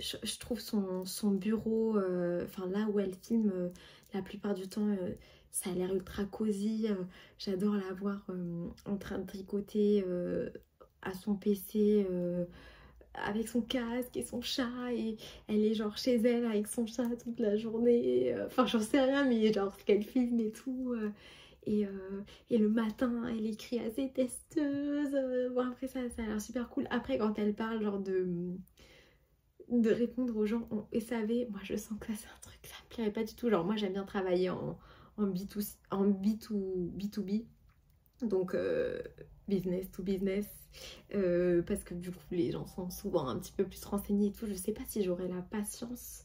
je trouve son bureau, enfin là où elle filme, la plupart du temps, ça a l'air ultra cosy. J'adore la voir en train de tricoter à son PC avec son casque et son chat, et elle est genre chez elle avec son chat toute la journée. Enfin, j'en sais rien, mais genre ce qu'elle filme et tout. Et le matin, elle écrit à ses testeuses. Bon, après, ça a l'air super cool. Après, quand elle parle, genre de répondre aux gens en SAV, moi je sens que ça c'est un truc, ça me plairait pas du tout. Genre, moi j'aime bien travailler en B2B, donc business to business, parce que du coup, les gens sont souvent un petit peu plus renseignés et tout. Je sais pas si j'aurais la patience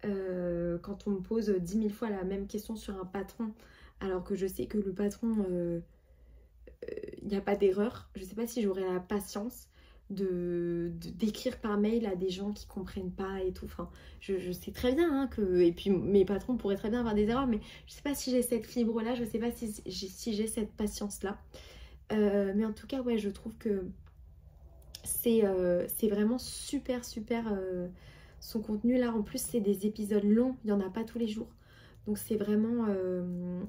quand on me pose 10 000 fois la même question sur un patron, alors que je sais que le patron, il n'y a pas d'erreur. Je sais pas si j'aurais la patience d'écrire par mail à des gens qui comprennent pas et tout. Enfin, je sais très bien hein, que... Et puis mes patrons pourraient très bien avoir des erreurs, mais je sais pas si j'ai cette fibre-là, je sais pas si j'ai cette patience-là. Mais en tout cas, ouais, je trouve que c'est vraiment super, super son contenu. Là, en plus, c'est des épisodes longs, il n'y en a pas tous les jours. Donc c'est vraiment,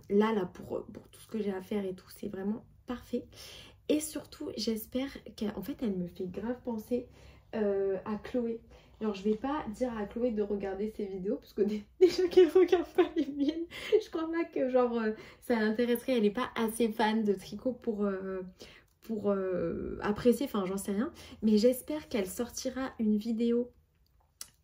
là, pour tout ce que j'ai à faire et tout, c'est vraiment parfait. Et surtout, j'espère qu'en fait, elle me fait grave penser à Chloé. Alors, je vais pas dire à Chloé de regarder ses vidéos, parce que déjà qu'elle regarde pas les miennes, je crois pas que genre ça l'intéresserait. Elle est pas assez fan de tricot pour apprécier, enfin, j'en sais rien. Mais j'espère qu'elle sortira une vidéo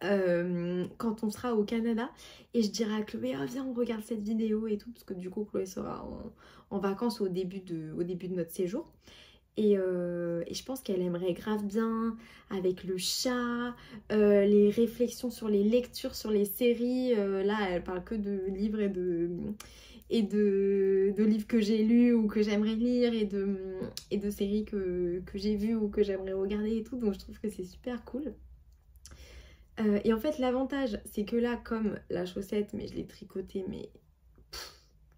quand on sera au Canada, et je dirai à Chloé, oh, viens on regarde cette vidéo et tout, parce que du coup Chloé sera en vacances au début de notre séjour, et je pense qu'elle aimerait grave bien, avec le chat, les réflexions sur les lectures, sur les séries. Là elle parle que de livres et de livres que j'ai lus ou que j'aimerais lire, et de séries que j'ai vues ou que j'aimerais regarder et tout, donc je trouve que c'est super cool. Et en fait l'avantage c'est que là, comme la chaussette, mais je l'ai tricotée mais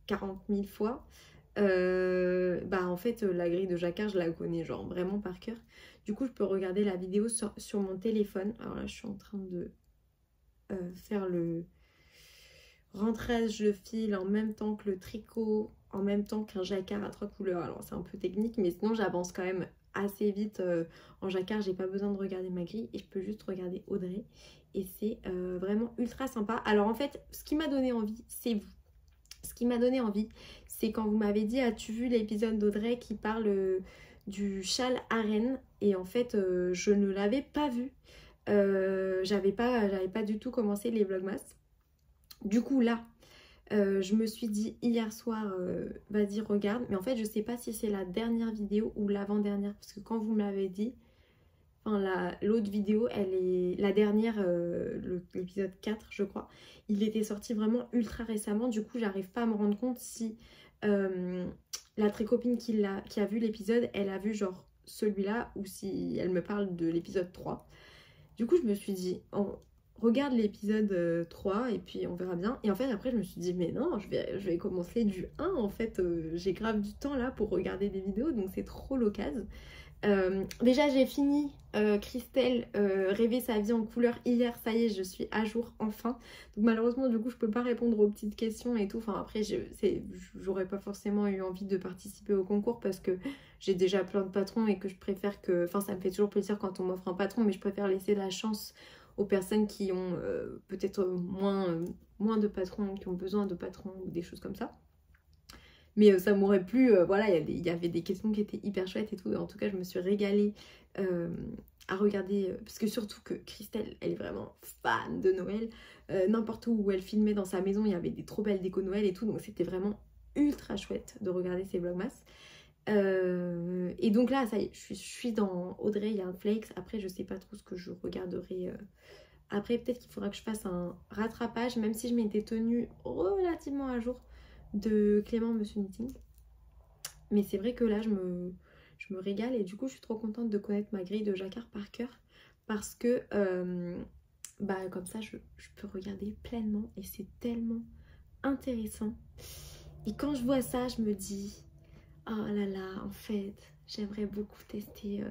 40 000 fois, bah en fait la grille de jacquard je la connais genre vraiment par cœur. Du coup je peux regarder la vidéo sur mon téléphone. Alors là je suis en train de faire le rentrage de fil en même temps que le tricot, en même temps qu'un jacquard à 3 couleurs. Alors c'est un peu technique, mais sinon j'avance quand même assez vite en jacquard. J'ai pas besoin de regarder ma grille et je peux juste regarder Audrey, et c'est vraiment ultra sympa. Alors en fait, ce qui m'a donné envie, c'est vous. Ce qui m'a donné envie, c'est quand vous m'avez dit, as-tu vu l'épisode d'Audrey qui parle du châle à Rennes? Et en fait je ne l'avais pas vu, j'avais pas du tout commencé les vlogmas. Du coup là je me suis dit hier soir, vas-y regarde. Mais en fait je sais pas si c'est la dernière vidéo ou l'avant-dernière, parce que quand vous me l'avez dit, enfin l'autre vidéo, elle est la dernière, l'épisode 4 je crois, il était sorti vraiment ultra récemment. Du coup j'arrive pas à me rendre compte si la très copine qui a vu l'épisode, elle a vu genre celui-là, ou si elle me parle de l'épisode 3. Du coup je me suis dit, regarde l'épisode 3 et puis on verra bien. Et en fait après je me suis dit, mais non, je vais commencer du 1 en fait. J'ai grave du temps là pour regarder des vidéos, donc c'est trop l'occasion. Déjà j'ai fini Christelle rêver sa vie en couleur hier, ça y est, je suis à jour enfin. Donc malheureusement du coup je peux pas répondre aux petites questions et tout. Enfin après j'aurais pas forcément eu envie de participer au concours, parce que j'ai déjà plein de patrons et que je préfère que... Enfin ça me fait toujours plaisir quand on m'offre un patron, mais je préfère laisser la chance aux personnes qui ont peut-être moins de patrons, qui ont besoin de patrons ou des choses comme ça. Mais ça m'aurait plu, voilà, il y avait des questions qui étaient hyper chouettes et tout. En tout cas, je me suis régalée à regarder, parce que surtout que Christelle, elle est vraiment fan de Noël. N'importe où elle filmait dans sa maison, il y avait des trop belles décos Noël et tout. Donc c'était vraiment ultra chouette de regarder ces vlogmas. Et donc là, ça y est, je suis dans Audrey Yarnflakes. Après, je sais pas trop ce que je regarderai. Après, peut-être qu'il faudra que je fasse un rattrapage, même si je m'étais tenue relativement à jour de Clément Monsieur Knitting. Mais c'est vrai que là je me régale, et du coup je suis trop contente de connaître ma grille de jacquard par cœur, parce que bah comme ça je peux regarder pleinement, et c'est tellement intéressant. Et quand je vois ça je me dis, oh là là, en fait j'aimerais beaucoup tester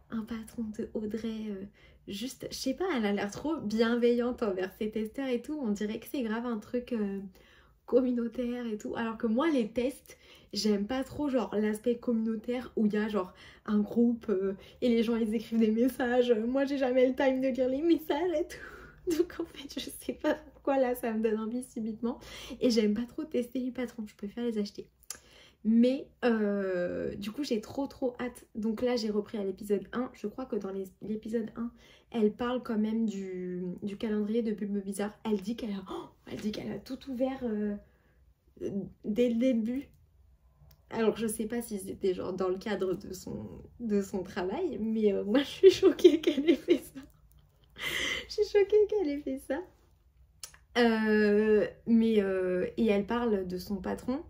un patron de Audrey juste, je sais pas, elle a l'air trop bienveillante envers ses testeurs et tout. On dirait que c'est grave un truc communautaire et tout. Alors que moi, les tests, j'aime pas trop genre l'aspect communautaire où il y a genre un groupe et les gens ils écrivent des messages. Moi, j'ai jamais le time de lire les messages et tout. Donc en fait, je sais pas pourquoi là, ça me donne envie subitement. Et j'aime pas trop tester les patrons, je préfère les acheter. Mais du coup j'ai trop hâte. Donc là j'ai repris à l'épisode 1. Je crois que dans l'épisode 1 elle parle quand même du calendrier de Bulbe Bizarre. Elle dit qu'elle a tout ouvert dès le début. Alors je sais pas si c'était genre dans le cadre de son travail. Mais moi je suis choquée qu'elle ait fait ça. Je suis choquée qu'elle ait fait ça. Et elle parle de son patron.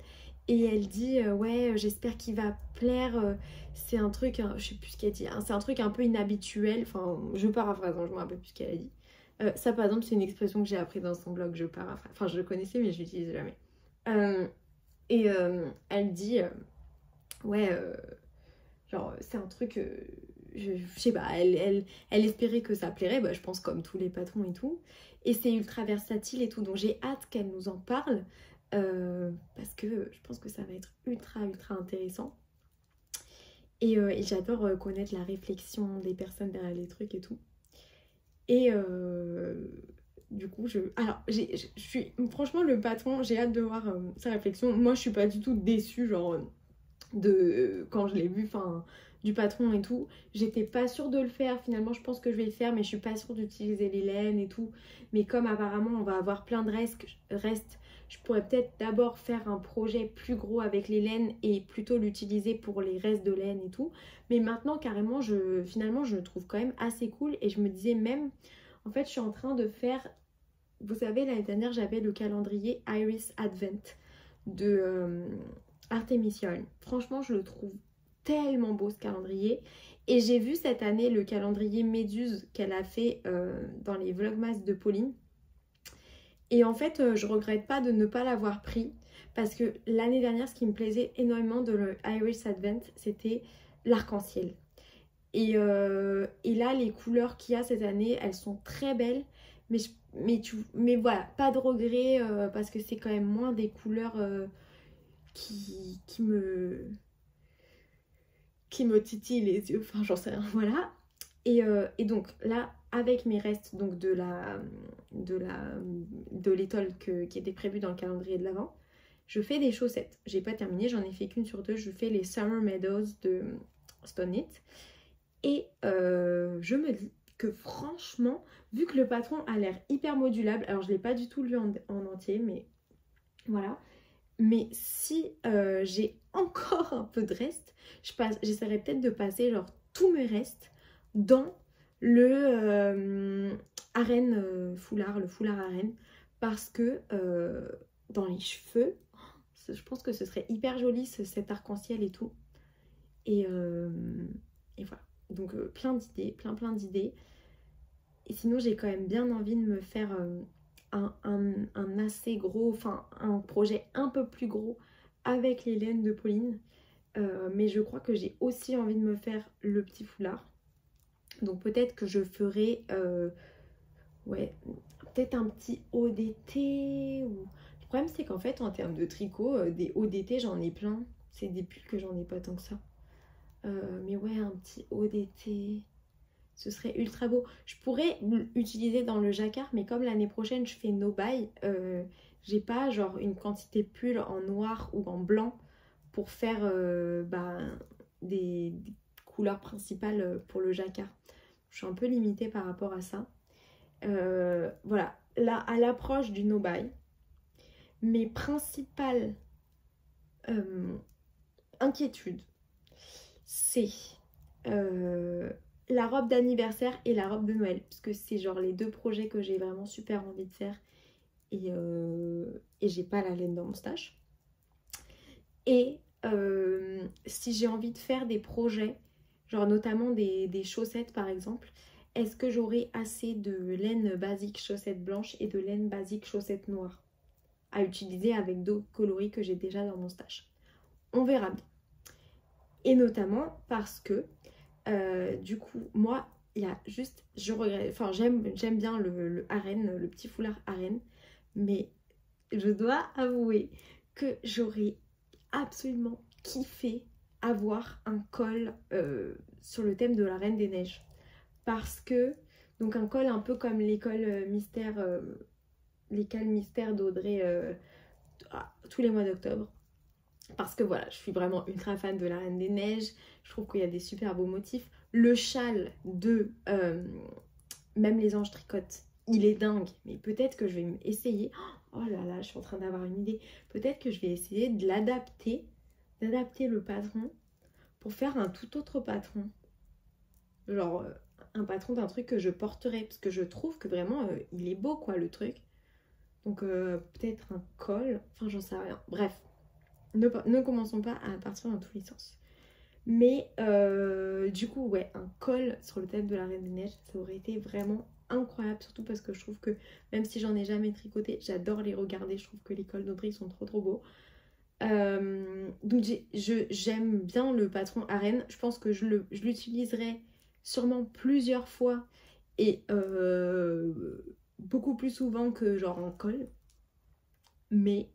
Et elle dit ouais j'espère qu'il va plaire, c'est un truc, je sais plus ce qu'elle dit, hein, c'est un truc un peu inhabituel, enfin je paraphrase, hein, je me rappelle plus ce qu'elle a dit. Ça par exemple c'est une expression que j'ai appris dans son blog, je paraphrase, enfin je le connaissais mais je l'utilise jamais. Elle dit ouais genre c'est un truc, je sais pas, elle espérait que ça plairait, bah, je pense comme tous les patrons et tout. Et c'est ultra versatile et tout, donc j'ai hâte qu'elle nous en parle. Parce que je pense que ça va être ultra intéressant et j'adore connaître la réflexion des personnes derrière les trucs et tout. Et du coup franchement le patron, j'ai hâte de voir sa réflexion. Moi je suis pas du tout déçue genre quand je l'ai vu, enfin du patron et tout. J'étais pas sûre de le faire, finalement je pense que je vais le faire, mais je suis pas sûre d'utiliser les laines et tout. Mais comme apparemment on va avoir plein de restes, je pourrais peut-être d'abord faire un projet plus gros avec les laines et plutôt l'utiliser pour les restes de laine et tout. Mais maintenant carrément finalement je le trouve quand même assez cool. Et je me disais même, en fait je suis en train de faire, vous savez l'année dernière j'avais le calendrier Iris Advent de Artemisia. Franchement je le trouve tellement beau ce calendrier. Et j'ai vu cette année le calendrier Méduse qu'elle a fait dans les Vlogmas de Pauline. Et en fait, je regrette pas de ne pas l'avoir pris parce que l'année dernière, ce qui me plaisait énormément de le Iris Advent, c'était l'arc-en-ciel. Et là, les couleurs qu'il y a cette année, elles sont très belles. Mais voilà, pas de regret parce que c'est quand même moins des couleurs qui me titillent les yeux. Enfin, j'en sais rien, voilà. Et donc là, avec mes restes donc de l'étole qui était prévue dans le calendrier de l'Avent, je fais des chaussettes. J'ai pas terminé, j'en ai fait qu'une sur deux. Je fais les Summer Meadows de Stone It. Et je me dis que franchement, vu que le patron a l'air hyper modulable, alors je l'ai pas du tout lu en entier, mais voilà. Mais si j'ai encore un peu de reste, j'essaierai peut-être de passer genre tous mes restes dans le foulard, le foulard arène, parce que dans les cheveux, je pense que ce serait hyper joli cet arc-en-ciel et tout. Et voilà. Donc plein d'idées, plein d'idées. Et sinon j'ai quand même bien envie de me faire un assez gros, enfin un projet un peu plus gros avec les laines de Pauline. Mais je crois que j'ai aussi envie de me faire le petit foulard. Donc peut-être que je ferai ouais, peut-être un petit haut d'été. Le problème c'est qu'en fait en termes de tricot, des hauts d'été j'en ai plein. C'est des pulls que j'en ai pas tant que ça. Mais ouais, un petit haut d'été, ce serait ultra beau. Je pourrais l'utiliser dans le jacquard, mais comme l'année prochaine je fais no buy, j'ai pas genre une quantité de pulls en noir ou en blanc pour faire des couleurs principales pour le jacquard. Je suis un peu limitée par rapport à ça. Voilà, là à l'approche du no buy, mes principales inquiétudes, c'est la robe d'anniversaire et la robe de Noël, parce que c'est genre les deux projets que j'ai vraiment super envie de faire et j'ai pas la laine dans mon stash. Et si j'ai envie de faire des projets, genre notamment des chaussettes par exemple, est-ce que j'aurai assez de laine basique chaussettes blanches et de laine basique chaussettes noires à utiliser avec d'autres coloris que j'ai déjà dans mon stash? On verra bien. Et notamment parce que du coup moi il y a juste, je regrette, enfin j'aime bien le harem, le petit foulard harem, mais je dois avouer que j'aurais absolument kiffé avoir un col sur le thème de la Reine des Neiges. Parce que, donc un col un peu comme les cols mystères, d'Audrey tous les mois d'octobre. Parce que voilà, je suis vraiment ultra fan de la Reine des Neiges. Je trouve qu'il y a des super beaux motifs. Le châle de Même les anges tricotent, il est dingue. Mais peut-être que je vais essayer. Oh là là, je suis en train d'avoir une idée. Peut-être que je vais essayer de l'adapter, d'adapter le patron pour faire un tout autre patron. Genre un patron d'un truc que je porterai. Parce que je trouve que vraiment, il est beau quoi le truc. Donc peut-être un col. Enfin, j'en sais rien. Bref. Ne commençons pas à partir dans tous les sens. Mais du coup, ouais, un col sur le thème de la Reine des Neiges, ça aurait été vraiment incroyable. Surtout parce que je trouve que, même si j'en ai jamais tricoté, j'adore les regarder. Je trouve que les cols d'Audrey sont trop beaux. Donc j'aime bien le patron harem. Je pense que je l'utiliserai sûrement plusieurs fois. Et beaucoup plus souvent que genre un col. Mais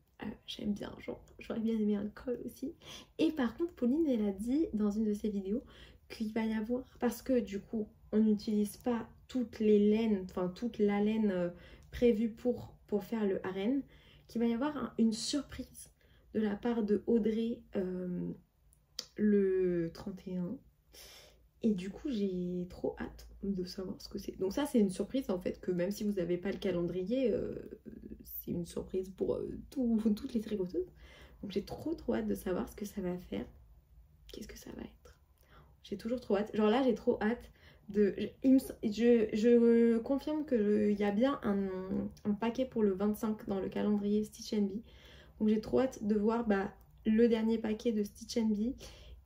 j'aime bien, genre j'aurais bien aimé un col aussi. Et par contre Pauline elle a dit dans une de ses vidéos qu'il va y avoir, parce que du coup on n'utilise pas toutes les laines, enfin toute la laine prévue pour faire le harem, qu'il va y avoir une surprise de la part de Audrey le 31. Et du coup j'ai trop hâte de savoir ce que c'est. Donc ça c'est une surprise en fait, que même si vous n'avez pas le calendrier, c'est une surprise pour toutes les tricoteuses. Donc j'ai trop hâte de savoir ce que ça va faire. Qu'est-ce que ça va être? J'ai toujours trop hâte. Genre là j'ai trop hâte de... Je confirme qu'il y a bien un paquet pour le 25 dans le calendrier Stitch & Bee. Donc j'ai trop hâte de voir le dernier paquet de Stitch & Bee.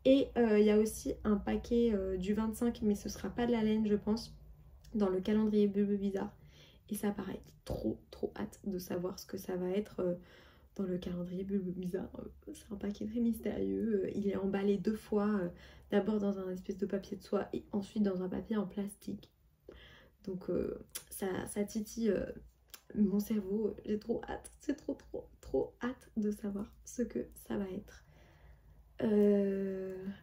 Et il y a aussi un paquet du 25, mais ce sera pas de la laine je pense, dans le calendrier Bulbe Bizarre. Et ça pareil, trop hâte de savoir ce que ça va être dans le calendrier Bulbe Bizarre. C'est un paquet très mystérieux, il est emballé 2 fois, d'abord dans un espèce de papier de soie et ensuite dans un papier en plastique. Donc ça titille mon cerveau, j'ai trop hâte, c'est trop hâte de savoir ce que ça va être.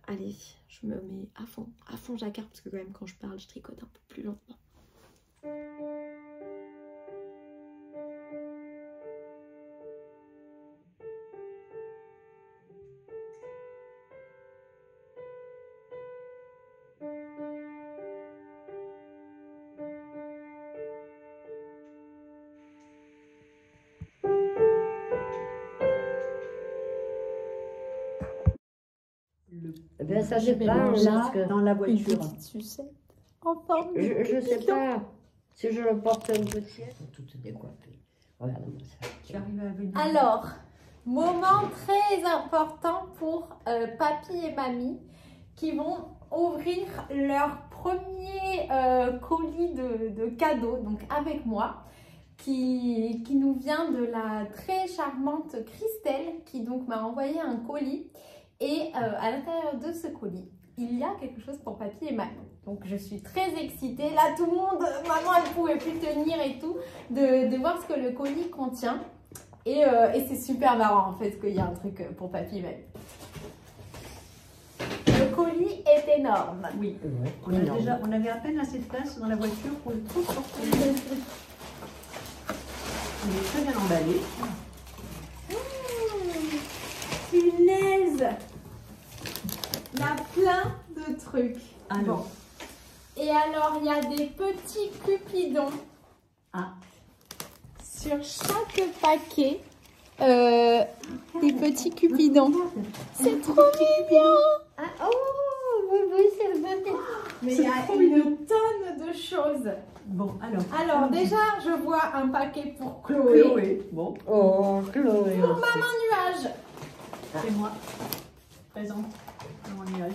Allez, je me mets à fond jacquard, parce que quand même quand je parle je tricote un peu plus lentement. Eh bien, ça dépend là, dans la Une voiture. petite sucette en forme de je sais papillon. pas si je le porte un peu fier. Tout décoiffé. Voilà, ça. Tu arrives à venir. Alors, moment très important pour papy et mamie qui vont ouvrir leur premier colis de cadeaux, donc avec moi, qui nous vient de la très charmante Christelle, qui donc m'a envoyé un colis. Et à l'intérieur de ce colis, il y a quelque chose pour papy et mamie. Donc je suis très excitée. Là, tout le monde, maman, elle ne pouvait plus tenir et tout, de voir ce que le colis contient. Et c'est super marrant en fait qu'il y a un truc pour papy et mamie. Le colis est énorme. Oui. Ouais, On avait à peine assez de place dans la voiture pour le transporter. Il est très bien emballé. Punaise! Il y a plein de trucs. Alors. Bon. Et alors, il y a des petits cupidons. Ah. Sur chaque paquet, des petits cupidons. C'est trop mignon! Ah, oh, oui, c'est le bon. Mais il y a une tonne de choses. Bon, alors. Alors, déjà, je vois un paquet pour Chloé. Chloé. Bon, Oh, Chloé. Pour maman nuage. c'est moi. Présente mon nuage.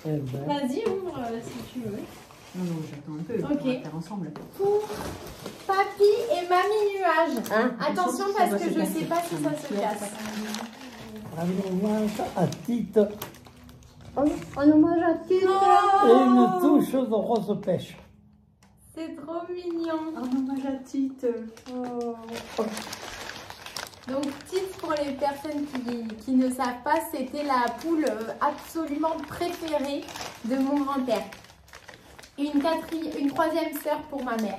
Eh ben, Vas-y, ouvre si tu veux. Non, j'attends un peu. Ok. On va faire ensemble. Pour papy et mamie nuage. hein, Attention Ça parce doit que se je casser. sais pas si ça se casse. Allons voir ça à titre. On mange à titre. Et une touche de rose pêche. C'est trop mignon. Un hommage à Tite. Oh. Donc, Tite, pour les personnes qui ne savent pas, c'était la poule absolument préférée de mon grand-père. Une troisième sœur pour ma mère.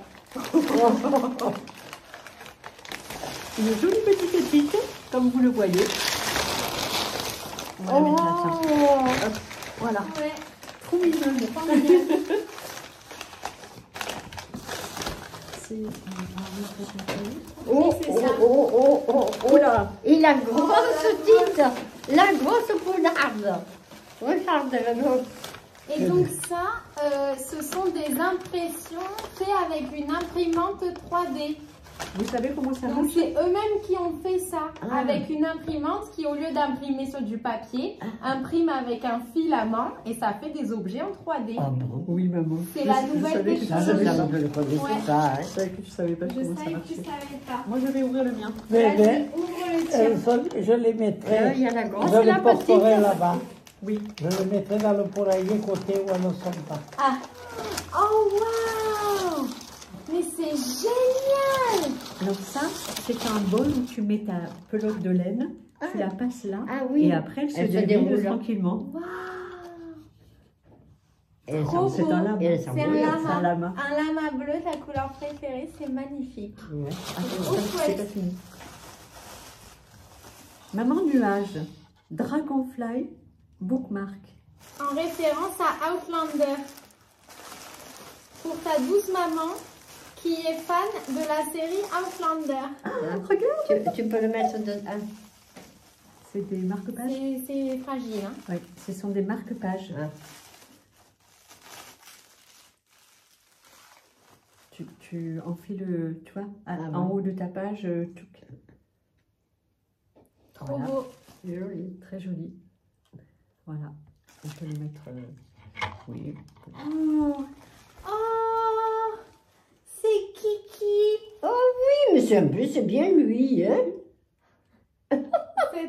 Une jolie petite Tite, comme vous le voyez. On va la mettre là, tiens. Hop, voilà. Ouais, Trop mignonne. trop mignonne. Oh, c'est ça. oh là. Et la grosse Tite. La grosse poularde. Regarde. Et donc ça, ce sont des impressions faites avec une imprimante 3D. Vous savez comment ça Donc marche? c'est eux-mêmes qui ont fait ça, Ah. avec une imprimante qui, au lieu d'imprimer sur du papier, imprime avec un filament et ça fait des objets en 3D. Ah bon? Oui, maman. C'est la Je nouvelle savais que tu technologie. savais Ah, pas. je ne connaissais Ouais. ça. Hein. Je savais que tu savais pas Je comment ça savais que tu marchait. savais pas. Moi, je vais ouvrir le mien. Mais, Vas-y, ouvre le tien. je les mettrai, Il y a la grosse je et les la porterai petite. là-bas. Oui. Je les mettrai dans le poulailler côté où elles ne sont pas. Ah. Oh waouh! Mais c'est génial! Alors ça, c'est un bol où tu mets ta pelote de laine, tu la passes là, Ah oui. et après elle se Elle se déroule déroule. tranquillement. Waouh! Et Trop C'est beau. un lama. Et C'est un C'est un lama. lama. Un lama bleu, ta couleur préférée, c'est magnifique. Ouais. Attends, Oh, c'est chouette. pas fini. Maman nuage, Dragonfly, bookmark. En référence à Outlander. Pour ta douce maman qui est fan de la série Outlander. Regarde, tu peux le mettre dedans. c'est des marque-pages. C'est fragile, hein? Oui, ce sont des marque-pages. Ah. Tu enfiles, tu vois, Ah, en ouais. haut de ta page, Trop Voilà. beau. joli, très joli. Voilà, on peut le mettre, oui. Oh, oh, c'est Kiki. Oui, mais c'est en plus, c'est bien lui, hein. C'est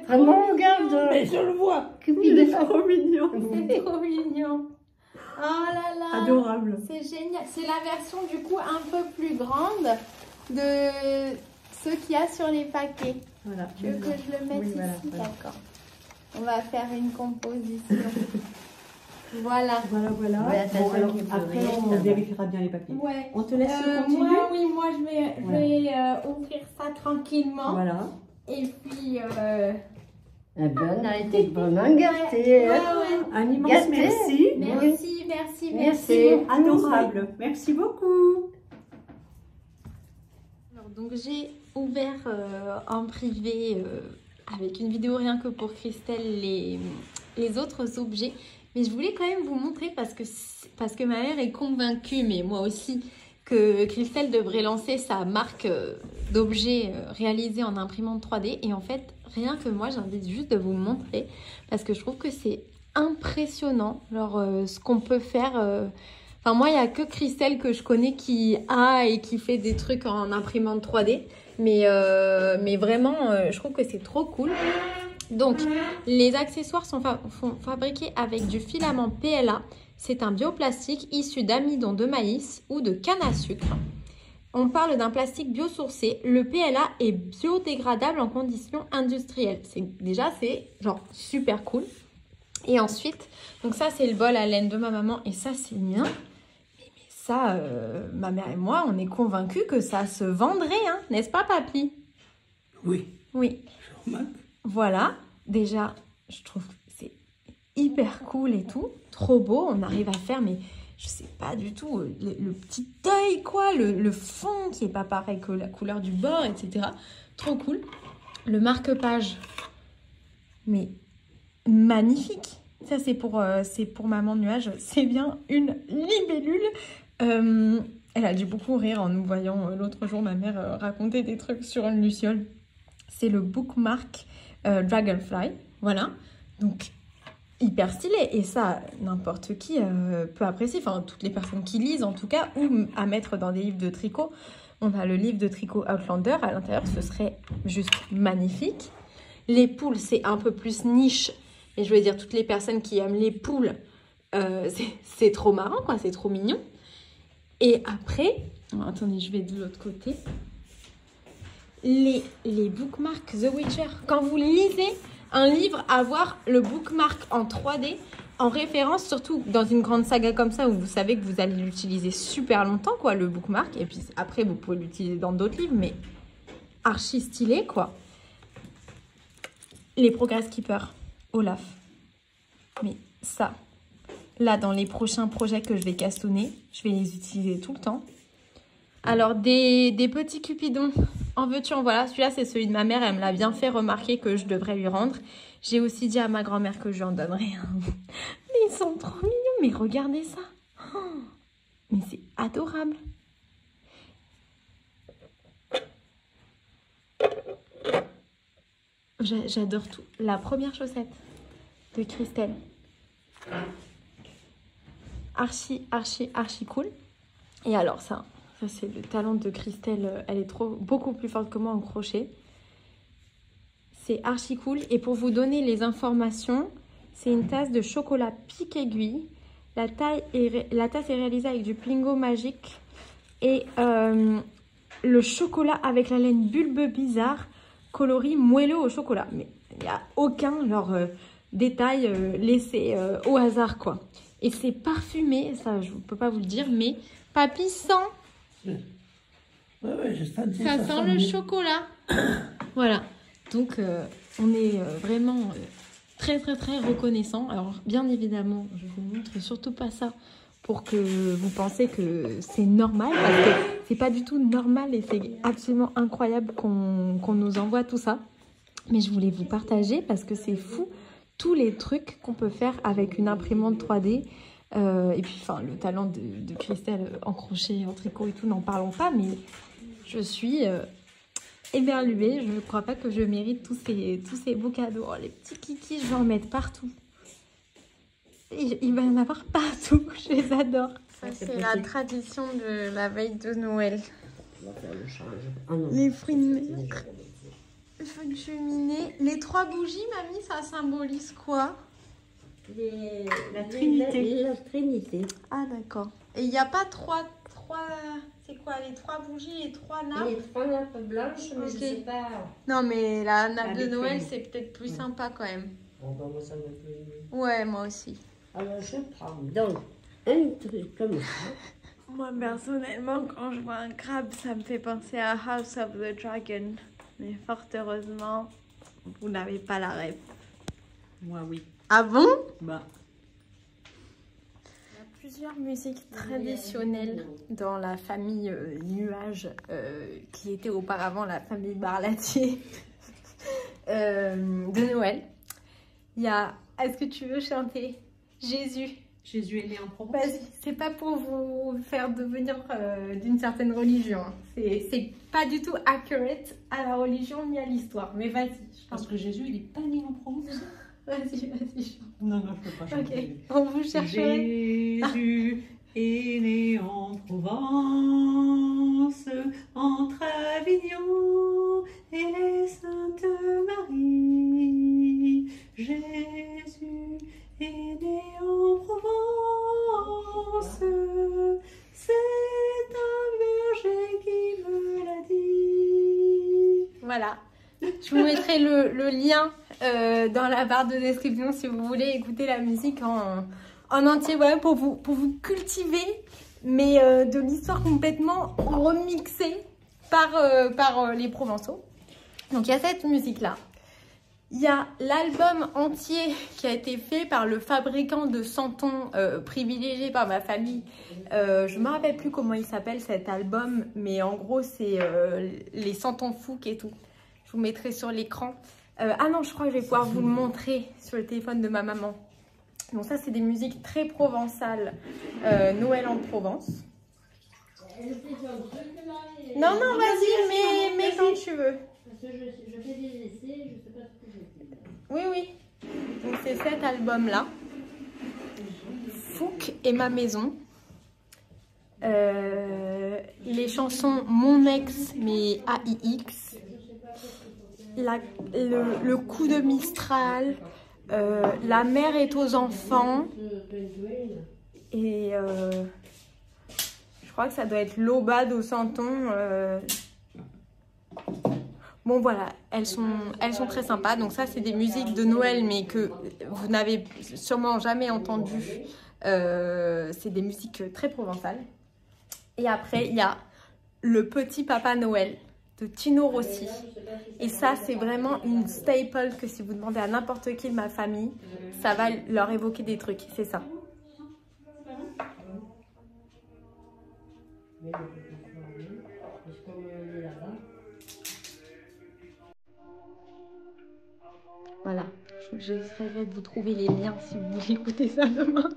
trop Vraiment, mignon. regarde. Mais je le vois. Il est trop mignon. C'est trop mignon. Oh là là. Adorable. C'est génial. C'est la version du coup un peu plus grande de ceux qu'il y a sur les paquets. Voilà. Tu veux que je le mette Oui, ici? voilà, voilà. D'accord. On va faire une composition. Voilà. Voilà. Voilà, ça, Bon, ça, alors, qui peut après, rire, on ça va. vérifiera bien les papiers. Ouais. On te laisse continuer. Moi je vais, ouvrir ça tranquillement. Voilà. Et puis. Eh bien, on a été vraiment gâtés. Ouais, hein. ouais. Un immense Gâté. merci. Merci. Merci. beaucoup. Adorable. Merci beaucoup. Alors, donc j'ai ouvert en privé avec une vidéo rien que pour Christelle les autres objets. Mais je voulais quand même vous montrer parce que ma mère est convaincue, mais moi aussi, que Christelle devrait lancer sa marque d'objets réalisés en imprimante 3D. Et en fait, rien que moi, j'ai envie juste de vous montrer parce que je trouve que c'est impressionnant ce qu'on peut faire. Enfin, moi, il n'y a que Christelle que je connais qui a et qui fait des trucs en imprimante 3D. Mais vraiment, je trouve que c'est trop cool. Donc, les accessoires sont fabriqués avec du filament PLA. C'est un bioplastique issu d'amidon de maïs ou de canne à sucre. On parle d'un plastique biosourcé. Le PLA est biodégradable en conditions industrielles. Déjà, c'est genre super cool. Et ensuite, donc ça, c'est le bol à laine de ma maman et ça, c'est le mien. Mais ça, ma mère et moi, on est convaincus que ça se vendrait, hein, n'est-ce pas, papy? Oui, Oui. je remarque. Voilà, déjà, je trouve que c'est hyper cool et tout, trop beau, on arrive à faire, mais je sais pas du tout, le petit œil quoi, le fond qui est pas pareil que la couleur du bord, etc. Trop cool. Le marque-page, mais magnifique. Ça, c'est pour Maman Nuage, c'est bien une libellule. Elle a dû beaucoup rire en nous voyant l'autre jour, ma mère raconter des trucs sur une luciole. C'est le bookmark Dragonfly, voilà, donc hyper stylé, et ça, n'importe qui peut apprécier, enfin toutes les personnes qui lisent en tout cas, ou à mettre dans des livres de tricot. On a le livre de tricot Outlander, à l'intérieur ce serait juste magnifique. Les poules, c'est un peu plus niche, Et je veux dire, toutes les personnes qui aiment les poules, c'est trop marrant, quoi. C'est trop mignon. Et après, oh, attendez, je vais de l'autre côté. Les bookmarks The Witcher. Quand vous lisez un livre, avoir le bookmark en 3D, en référence, surtout dans une grande saga comme ça, où vous savez que vous allez l'utiliser super longtemps, quoi, le bookmark. Et puis après, vous pouvez l'utiliser dans d'autres livres, mais archi stylé, quoi. Les Progress Keeper, Olaf. Mais ça, là, dans les prochains projets que je vais castonner, je vais les utiliser tout le temps. Alors, des petits cupidons, en veux-tu, en voilà. Celui-là, c'est celui de ma mère. Elle me l'a bien fait remarquer que je devrais lui rendre. J'ai aussi dit à ma grand-mère que je lui en donnerais un. Mais ils sont trop mignons. Mais regardez ça. Oh, mais c'est adorable. J'adore tout. La première chaussette de Christelle. Archi cool. Et alors ça c'est le talent de Christelle. Elle est beaucoup plus forte que moi en crochet. C'est archi cool. Et pour vous donner les informations, c'est une tasse de chocolat pique aiguille. La tasse est réalisée avec du Pingo magique. Et le chocolat avec la laine bulbe bizarre, coloris moelleux au chocolat. Mais il n'y a aucun détail laissé au hasard, quoi. Et c'est parfumé, ça je ne peux pas vous le dire, mais papy sent. Ouais, je senti ça sent le chocolat. Voilà. Donc on est vraiment très reconnaissant. Alors bien évidemment, je vous montre surtout pas ça pour que vous pensiez que c'est normal, parce que c'est pas du tout normal et c'est absolument incroyable qu'on nous envoie tout ça. Mais je voulais vous partager parce que c'est fou tous les trucs qu'on peut faire avec une imprimante 3D. Et puis enfin le talent de Christelle en crochet, en tricot et tout, n'en parlons pas, mais je suis éberluée. Je ne crois pas que je mérite tous ces beaux cadeaux. Oh, les petits kikis, je vais en mettre partout. Il va y en avoir partout, je les adore. Ça, c'est la tradition de la veille de Noël. On va faire le change. Ah non. Les fruits de mer, feu de cheminée. Les 3 bougies, mamie, ça symbolise quoi? La Trinité. La Trinité. Ah, d'accord. Et il n'y a pas 3... C'est quoi, les 3 bougies et 3 nappes? Les 3 nappes blanches, mais Ok. je sais pas. Non, mais la nappe de Avec Noël, les- c'est peut-être plus sympa quand même. Oh, bah, moi, ça me plaît. Ouais, moi aussi. Alors, je prends donc un truc comme ça. Moi, personnellement, quand je vois un crabe, ça me fait penser à House of the Dragon. Mais fort heureusement, vous n'avez pas la rêve. Moi, oui. Ah bon? Bah, Il y a plusieurs musiques traditionnelles dans la famille Nuage, qui était auparavant la famille Barlatier de Noël. Il y a... Est-ce que tu veux chanter Jésus? Jésus est né en Provence. Vas-y, c'est pas pour vous faire devenir d'une certaine religion. Hein. C'est pas du tout accurate à la religion ni à l'histoire. Mais vas-y, je Parce pense. que Jésus, il est pas né en Provence. Vas-y, chante. Non, je peux pas chanter. Ok, on vous chercherait. Jésus est né en Provence, entre Avignon et les Saintes Marie. Jésus est né en Provence, c'est un berger qui me l'a dit. Voilà. Je vous mettrai le lien dans la barre de description si vous voulez écouter la musique en entier, voilà, pour vous cultiver, mais de l'histoire complètement remixée par les Provençaux. Donc il y a cette musique-là. Il y a l'album entier qui a été fait par le fabricant de santons privilégié par ma famille. Je ne me rappelle plus comment il s'appelle cet album, mais en gros c'est les santons Fouque et tout. Je vous mettrai sur l'écran. Ah non, je crois que je vais pouvoir vous le montrer sur le téléphone de ma maman. Donc ça, c'est des musiques très provençales. Noël en Provence. Non, non, vas-y, mais quand tu veux. Parce que je fais des essais, je sais pas ce que je fais. Oui, oui. Donc c'est cet album-là. Fouque et ma maison. Les chansons Mon ex, mais AIX. Le coup de Mistral. La mère est aux enfants. Et je crois que ça doit être l'aubade au santon. Bon voilà, elles sont très sympas. Donc ça c'est des musiques de Noël mais que vous n'avez sûrement jamais entendues. C'est des musiques très provençales. Et après il y a le petit Papa Noël de Tino Rossi. Et ça c'est vraiment une staple que si vous demandez à n'importe qui de ma famille, ça va leur évoquer des trucs. C'est ça. Voilà, j'essaierai de vous trouver les liens si vous voulez écouter ça demain.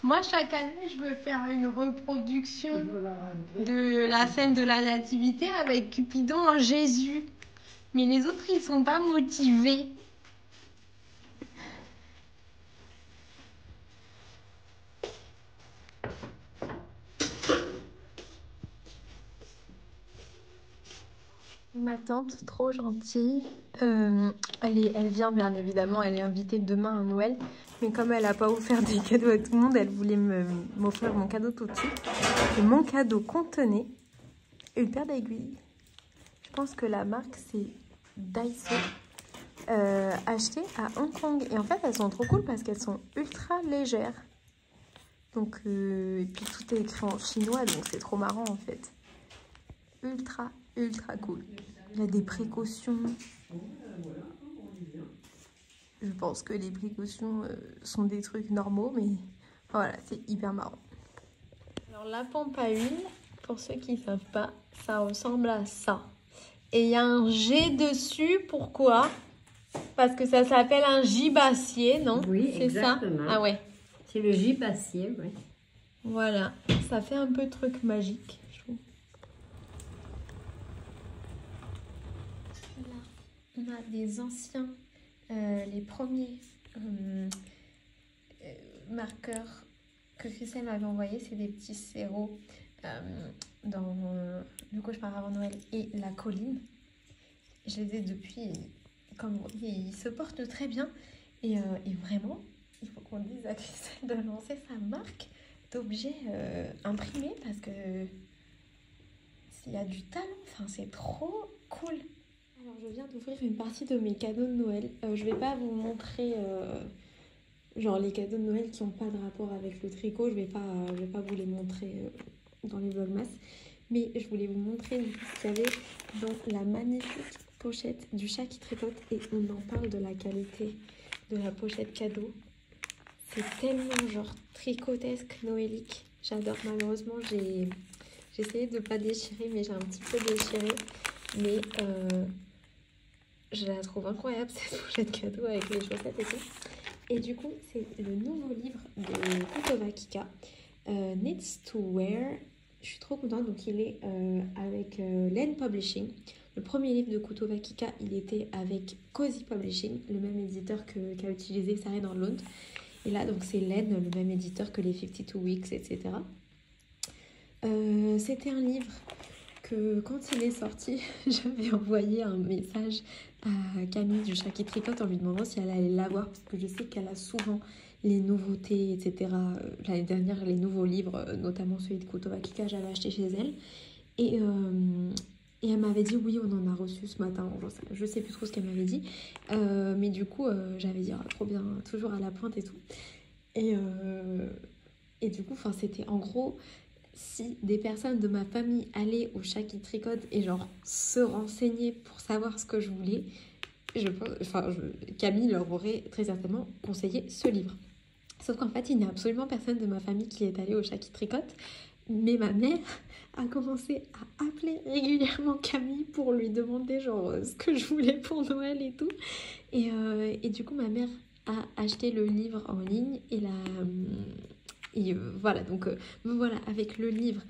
Moi, chaque année, je veux faire une reproduction de la scène de la Nativité avec Cupidon en Jésus. Mais les autres, ils sont pas motivés. Ma tante, trop gentille. Elle vient bien évidemment, elle est invitée demain à Noël. Mais comme elle n'a pas offert des cadeaux à tout le monde, elle voulait m'offrir mon cadeau tout de suite. Et mon cadeau contenait une paire d'aiguilles. Je pense que la marque c'est Daiso. Achetées à Hong Kong. Et en fait, elles sont trop cool parce qu'elles sont ultra légères. Donc, et puis tout est écrit en chinois, donc c'est trop marrant en fait. Ultra cool. Il y a des précautions. Je pense que les précautions sont des trucs normaux, mais voilà, c'est hyper marrant. Alors la pompe à huile, pour ceux qui ne savent pas, ça ressemble à ça. Et il y a un G dessus, pourquoi? Parce que ça s'appelle un gibassier, non? Oui, c'est exactement. Ça? Ah ouais. C'est le gibassier, oui. Voilà, ça fait un peu truc magique, je trouve. Là, on a des anciens, les premiers marqueurs que Christelle m'avait envoyés, c'est des petits séraux dans Le Cauchemar avant Noël et La Colline. Je les ai depuis, comme vous voyez, ils se portent très bien et vraiment, il faut qu'on dise à Christelle de lancer sa marque d'objets imprimés parce que s'il y a du talent, enfin c'est trop cool. Alors je viens d'ouvrir une partie de mes cadeaux de Noël. Je vais pas vous montrer genre les cadeaux de Noël qui n'ont pas de rapport avec le tricot. Je vais pas vous les montrer dans les vlogmas. Mais je voulais vous montrer ce qu'il y avait dans la magnifique pochette du chat qui tricote. Et on en parle de la qualité de la pochette cadeau. C'est tellement genre tricotesque, noélique. J'adore. Malheureusement, j'ai essayé de ne pas déchirer, mais j'ai un petit peu déchiré. Mais je la trouve incroyable, cette pochette cadeau avec les chaussettes et tout. Et du coup, c'est le nouveau livre de Kutova Kika, Needs to Wear. Je suis trop contente. Donc, il est avec Len Publishing. Le premier livre de Kutova Kika, il était avec Cozy Publishing, le même éditeur qu'a utilisé Sarah Dorlund. Et là, donc, c'est Len, le même éditeur que les 52 Weeks, etc. C'était un livre que quand il est sorti, j'avais envoyé un message à Camille du Chat qui tricote en lui demandant si elle allait l'avoir, parce que je sais qu'elle a souvent les nouveautés, etc. L'année dernière, les nouveaux livres, notamment celui de Kotova Kika, j'avais acheté chez elle. Et elle m'avait dit oui, on en a reçu ce matin. Je sais plus trop ce qu'elle m'avait dit. Mais du coup, j'avais dit trop bien, toujours à la pointe et tout. Et du coup, c'était en gros, si des personnes de ma famille allaient au Chat qui tricote et genre se renseigner pour savoir ce que je voulais, Camille leur aurait très certainement conseillé ce livre. Sauf qu'en fait, il n'y a absolument personne de ma famille qui est allé au Chat qui tricote. Mais ma mère a commencé à appeler régulièrement Camille pour lui demander genre ce que je voulais pour Noël et tout. Et du coup, ma mère a acheté le livre en ligne et voilà, donc me voilà avec le livre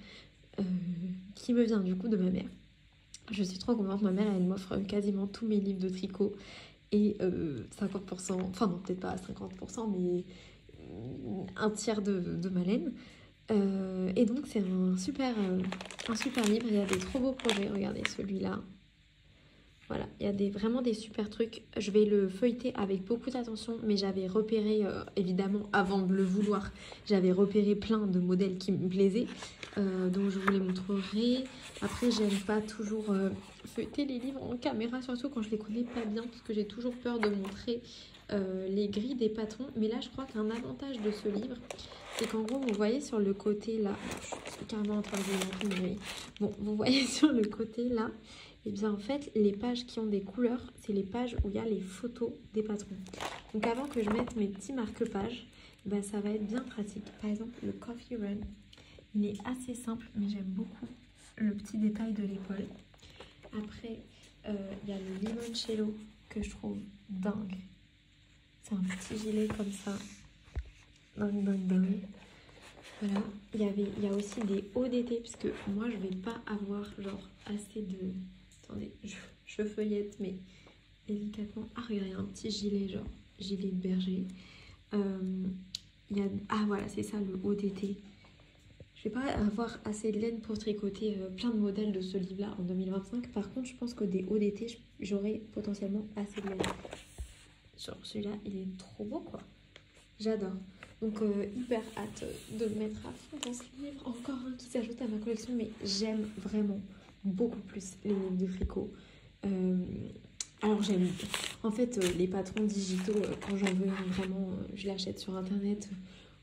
qui me vient du coup de ma mère. Je suis trop contente, ma mère elle m'offre quasiment tous mes livres de tricot et 50%, enfin non peut-être pas 50%, mais un tiers de ma laine. Et donc c'est un super livre, il y a des trop beaux projets, regardez celui-là. Voilà, il y a vraiment des super trucs. Je vais le feuilleter avec beaucoup d'attention, mais j'avais repéré, évidemment, avant de le vouloir, j'avais repéré plein de modèles qui me plaisaient, donc je vous les montrerai. Après, j'aime pas toujours feuilleter les livres en caméra, surtout quand je les connais pas bien, parce que j'ai toujours peur de montrer les grilles des patrons. Mais là, je crois qu'un avantage de ce livre, c'est qu'en gros, vous voyez sur le côté là, je suis carrément en train de montrer, mais bon, vous voyez sur le côté là, et bien en fait, les pages qui ont des couleurs, c'est les pages où il y a les photos des patrons. Donc avant que je mette mes petits marque-pages, ben, ça va être bien pratique. Par exemple, le Coffee Run, il est assez simple, mais j'aime beaucoup le petit détail de l'épaule. Après, il y a le Limoncello que je trouve dingue. C'est un petit gilet comme ça. Dingue, dingue, dingue. Voilà. Il y a aussi des hauts d'été, puisque moi, je vais pas avoir genre assez de... Attendez, je feuillette, mais délicatement. Ah, regardez, un petit gilet, genre gilet de berger. Ah, voilà, c'est ça, le haut d'été. Je vais pas avoir assez de laine pour tricoter plein de modèles de ce livre-là en 2025. Par contre, je pense que des hauts d'été, j'aurai potentiellement assez de laine. Genre, celui-là, il est trop beau, quoi. J'adore. Donc, hyper hâte de le mettre à fond dans ce livre. Encore un qui s'ajoute à ma collection, mais j'aime vraiment beaucoup plus les livres de tricot. Alors, j'aime... En fait, les patrons digitaux, quand j'en veux vraiment, je l'achète sur Internet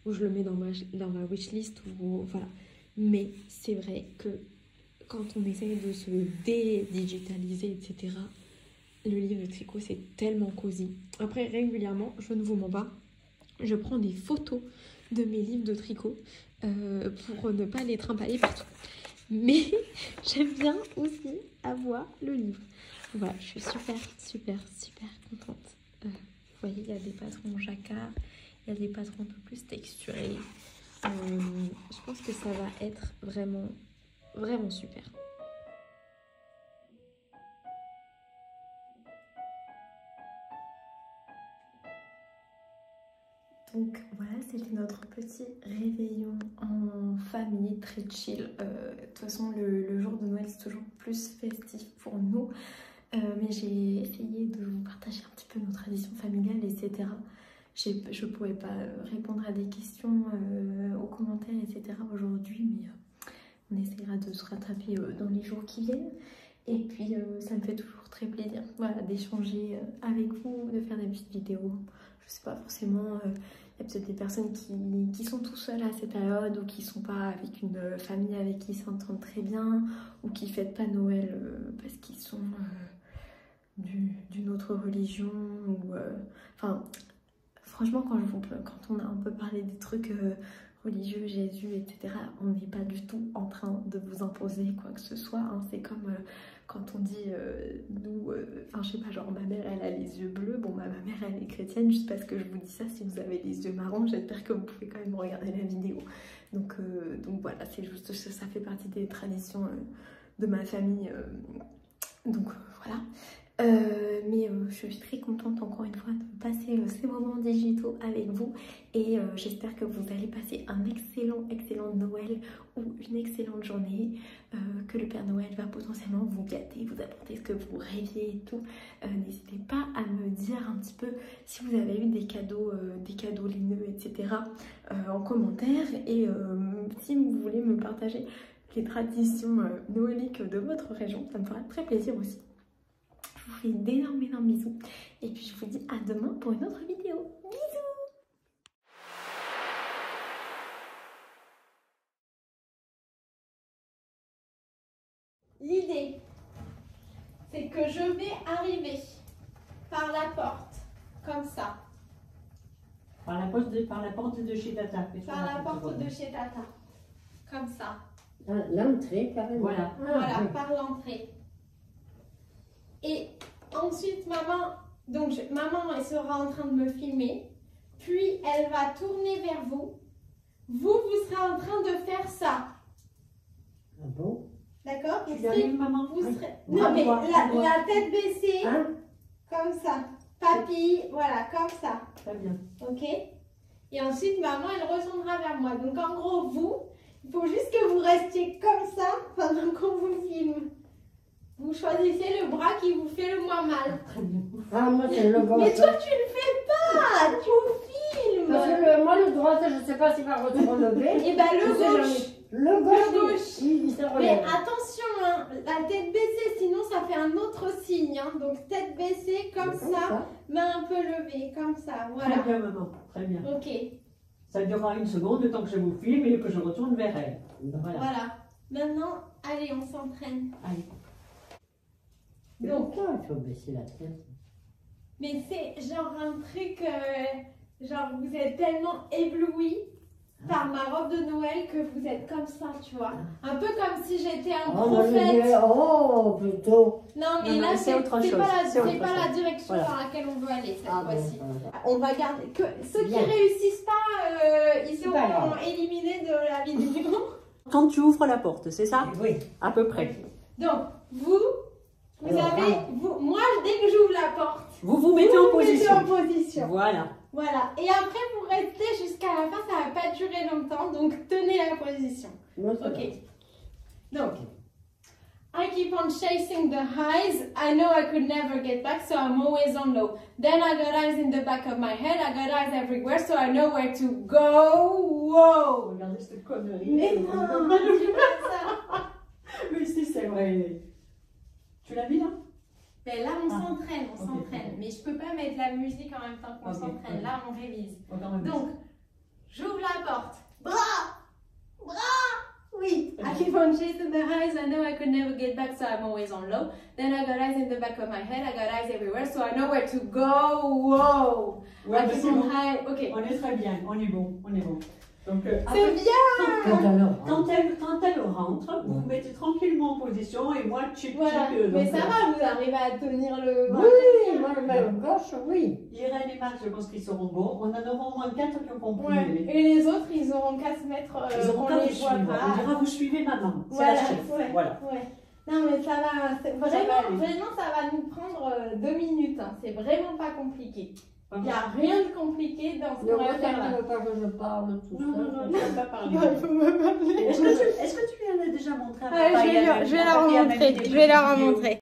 ou je le mets dans ma wishlist. Voilà. Mais c'est vrai que quand on essaye de se dédigitaliser, etc., le livre de tricot, c'est tellement cosy. Après, régulièrement, je ne vous mens pas, je prends des photos de mes livres de tricot pour ne pas les trimballer partout. Mais j'aime bien aussi avoir le livre. Voilà, je suis super contente. Vous voyez, il y a des patrons jacquard, il y a des patrons un peu plus texturés. Je pense que ça va être vraiment super. Donc voilà, c'était notre petit réveillon en famille, très chill. De toute façon, le jour de Noël, c'est toujours plus festif pour nous. Mais j'ai essayé de vous partager un petit peu nos traditions familiales, etc. Je ne pourrais pas répondre à des questions aux commentaires, etc. aujourd'hui, mais on essaiera de se rattraper dans les jours qui viennent. Et puis, ça me fait toujours très plaisir, voilà, d'échanger avec vous, de faire des petites vidéos. Je sais pas forcément, il y a peut-être des personnes qui sont tout seules à cette période ou qui sont pas avec une famille avec qui ils s'entendent très bien ou qui fêtent pas Noël parce qu'ils sont d'une autre religion ou enfin franchement quand on a un peu parlé des trucs religieux, Jésus, etc., on n'est pas du tout en train de vous imposer quoi que ce soit, hein. C'est comme quand on dit nous, enfin je sais pas, genre ma mère elle a les yeux bleus, bon ma mère elle est chrétienne, juste parce que je vous dis ça, si vous avez les yeux marrons, j'espère que vous pouvez quand même regarder la vidéo. Donc voilà, c'est juste ça fait partie des traditions de ma famille, donc voilà. Mais je suis très contente encore une fois de passer ces moments digitaux avec vous et j'espère que vous allez passer un excellent Noël ou une excellente journée, que le Père Noël va potentiellement vous gâter, vous apporter ce que vous rêviez et tout. N'hésitez pas à me dire un petit peu si vous avez eu des cadeaux lineux, etc. En commentaire, et si vous voulez me partager les traditions noéliques de votre région, ça me fera très plaisir aussi. Je vous fais d'énormes bisous et puis je vous dis à demain pour une autre vidéo. Bisous! L'idée, c'est que je vais arriver par la porte, comme ça. Par la porte de chez Tata. Par la porte de chez Tata, comme ça. L'entrée, carrément. Voilà. Voilà, par l'entrée. Et ensuite, maman, elle sera en train de me filmer. Puis, elle va tourner vers vous. Vous serez en train de faire ça. Ah bon? D'accord? Tu arrives, maman? Vous serez... Oui. Non, mais Moi, la tête baissée, Hein? comme ça. Papy, voilà, comme ça. Très bien. Ok? Et ensuite, maman, elle retournera vers moi. Donc, en gros, il faut juste que vous restiez comme ça pendant qu'on vous filme. Vous choisissez le bras qui vous fait le moins mal. Très bien. Ah, moi, c'est le gauche. Mais toi, tu le fais pas! Tu filmes! Parce que moi, le droit, je ne sais pas s'il va relever. Et ben, le Je sais gauche. jamais. Le gauche, Le gauche. il se Mais relève. attention, hein, la tête baissée, sinon ça fait un autre signe. Hein. Donc, tête baissée, comme ça, main un peu levée, comme ça. Voilà. Très bien, maman. Très bien. Ok. Ça durera une seconde, le temps que je vous filme et que je retourne vers elle. Voilà. Voilà. Maintenant, allez, on s'entraîne. Allez. Donc, Pourquoi il faut baisser la tête? mais c'est genre un truc, genre vous êtes tellement ébloui par ma robe de Noël que vous êtes comme ça, tu vois. Un peu comme si j'étais un prophète. Plutôt. Non, mais Non, là, mais c'est autre chose. c'est C'est pas autre la chose. direction Voilà. dans laquelle on veut aller cette Ah, fois-ci. bon, On va garder que ceux qui Bien. réussissent pas, ils C'est sont pas grave. éliminés de la vidéo. Quand tu ouvres la porte, c'est ça? Oui. À peu près. Donc, vous Alors, avez, moi, dès que j'ouvre la porte, Vous vous mettez en vous mettez position. en position. Voilà. Voilà. Et après, vous restez jusqu'à la fin. Ça va pas durer longtemps. Donc, tenez la position. Moi, ça Ok. Donc, I keep on chasing the highs. I know I could never get back, so I'm always on low. Then I got eyes in the back of my head. I got eyes everywhere, so I know where to go. Wow. Regardez cette connerie. Mais non, dis pas ça. Mais si, c'est vrai. Tu l'as mis là? Ben là, on Ah. s'entraîne, on Ok. s'entraîne. Mais je peux pas mettre la musique en même temps qu'on Ok, s'entraîne. ok. Là, on révise. Encore un Donc, j'ouvre la porte. Bras! Oui. I keep on chasing the highs. I know I could never get back, so I'm always on low. Then I got eyes in the back of my head. I got eyes everywhere, so I know where to go. Whoa! Ouais, I mais keep c'est on bon. high. Ok. On est très bien. On est bon. On est bon. Donc, C'est bien! quand elle rentre, vous vous mettez tranquillement en position et moi, Voilà. Mais ça va, vous arrivez à tenir le bras. Oui, moi, le main gauche, oui. Irène et Marc, je pense qu'ils seront bons. On en aura au moins 4 qui ont compris. Ouais. Et les autres, ils auront qu'à se mettre. Ils auront on qu'à les vous voit suivre. pas. On dira, vous suivez maman. C'est Voilà, la chef. ouais, Voilà. ouais. Non mais ça va, Ça va vraiment, aller. ça va nous prendre 2 minutes, hein. C'est vraiment pas compliqué. Il n'y a rien de compliqué dans ce Ne qu'on va faire là. regarde pas que je parle tout Non, non, non, seul. tu ne vas pas parler. Il faut me parler. Est-ce que tu lui en as déjà montré à Ouais, papa je et à vais mamie? leur À papa et à mamie montrer, des je vais leur petites vidéos. montrer.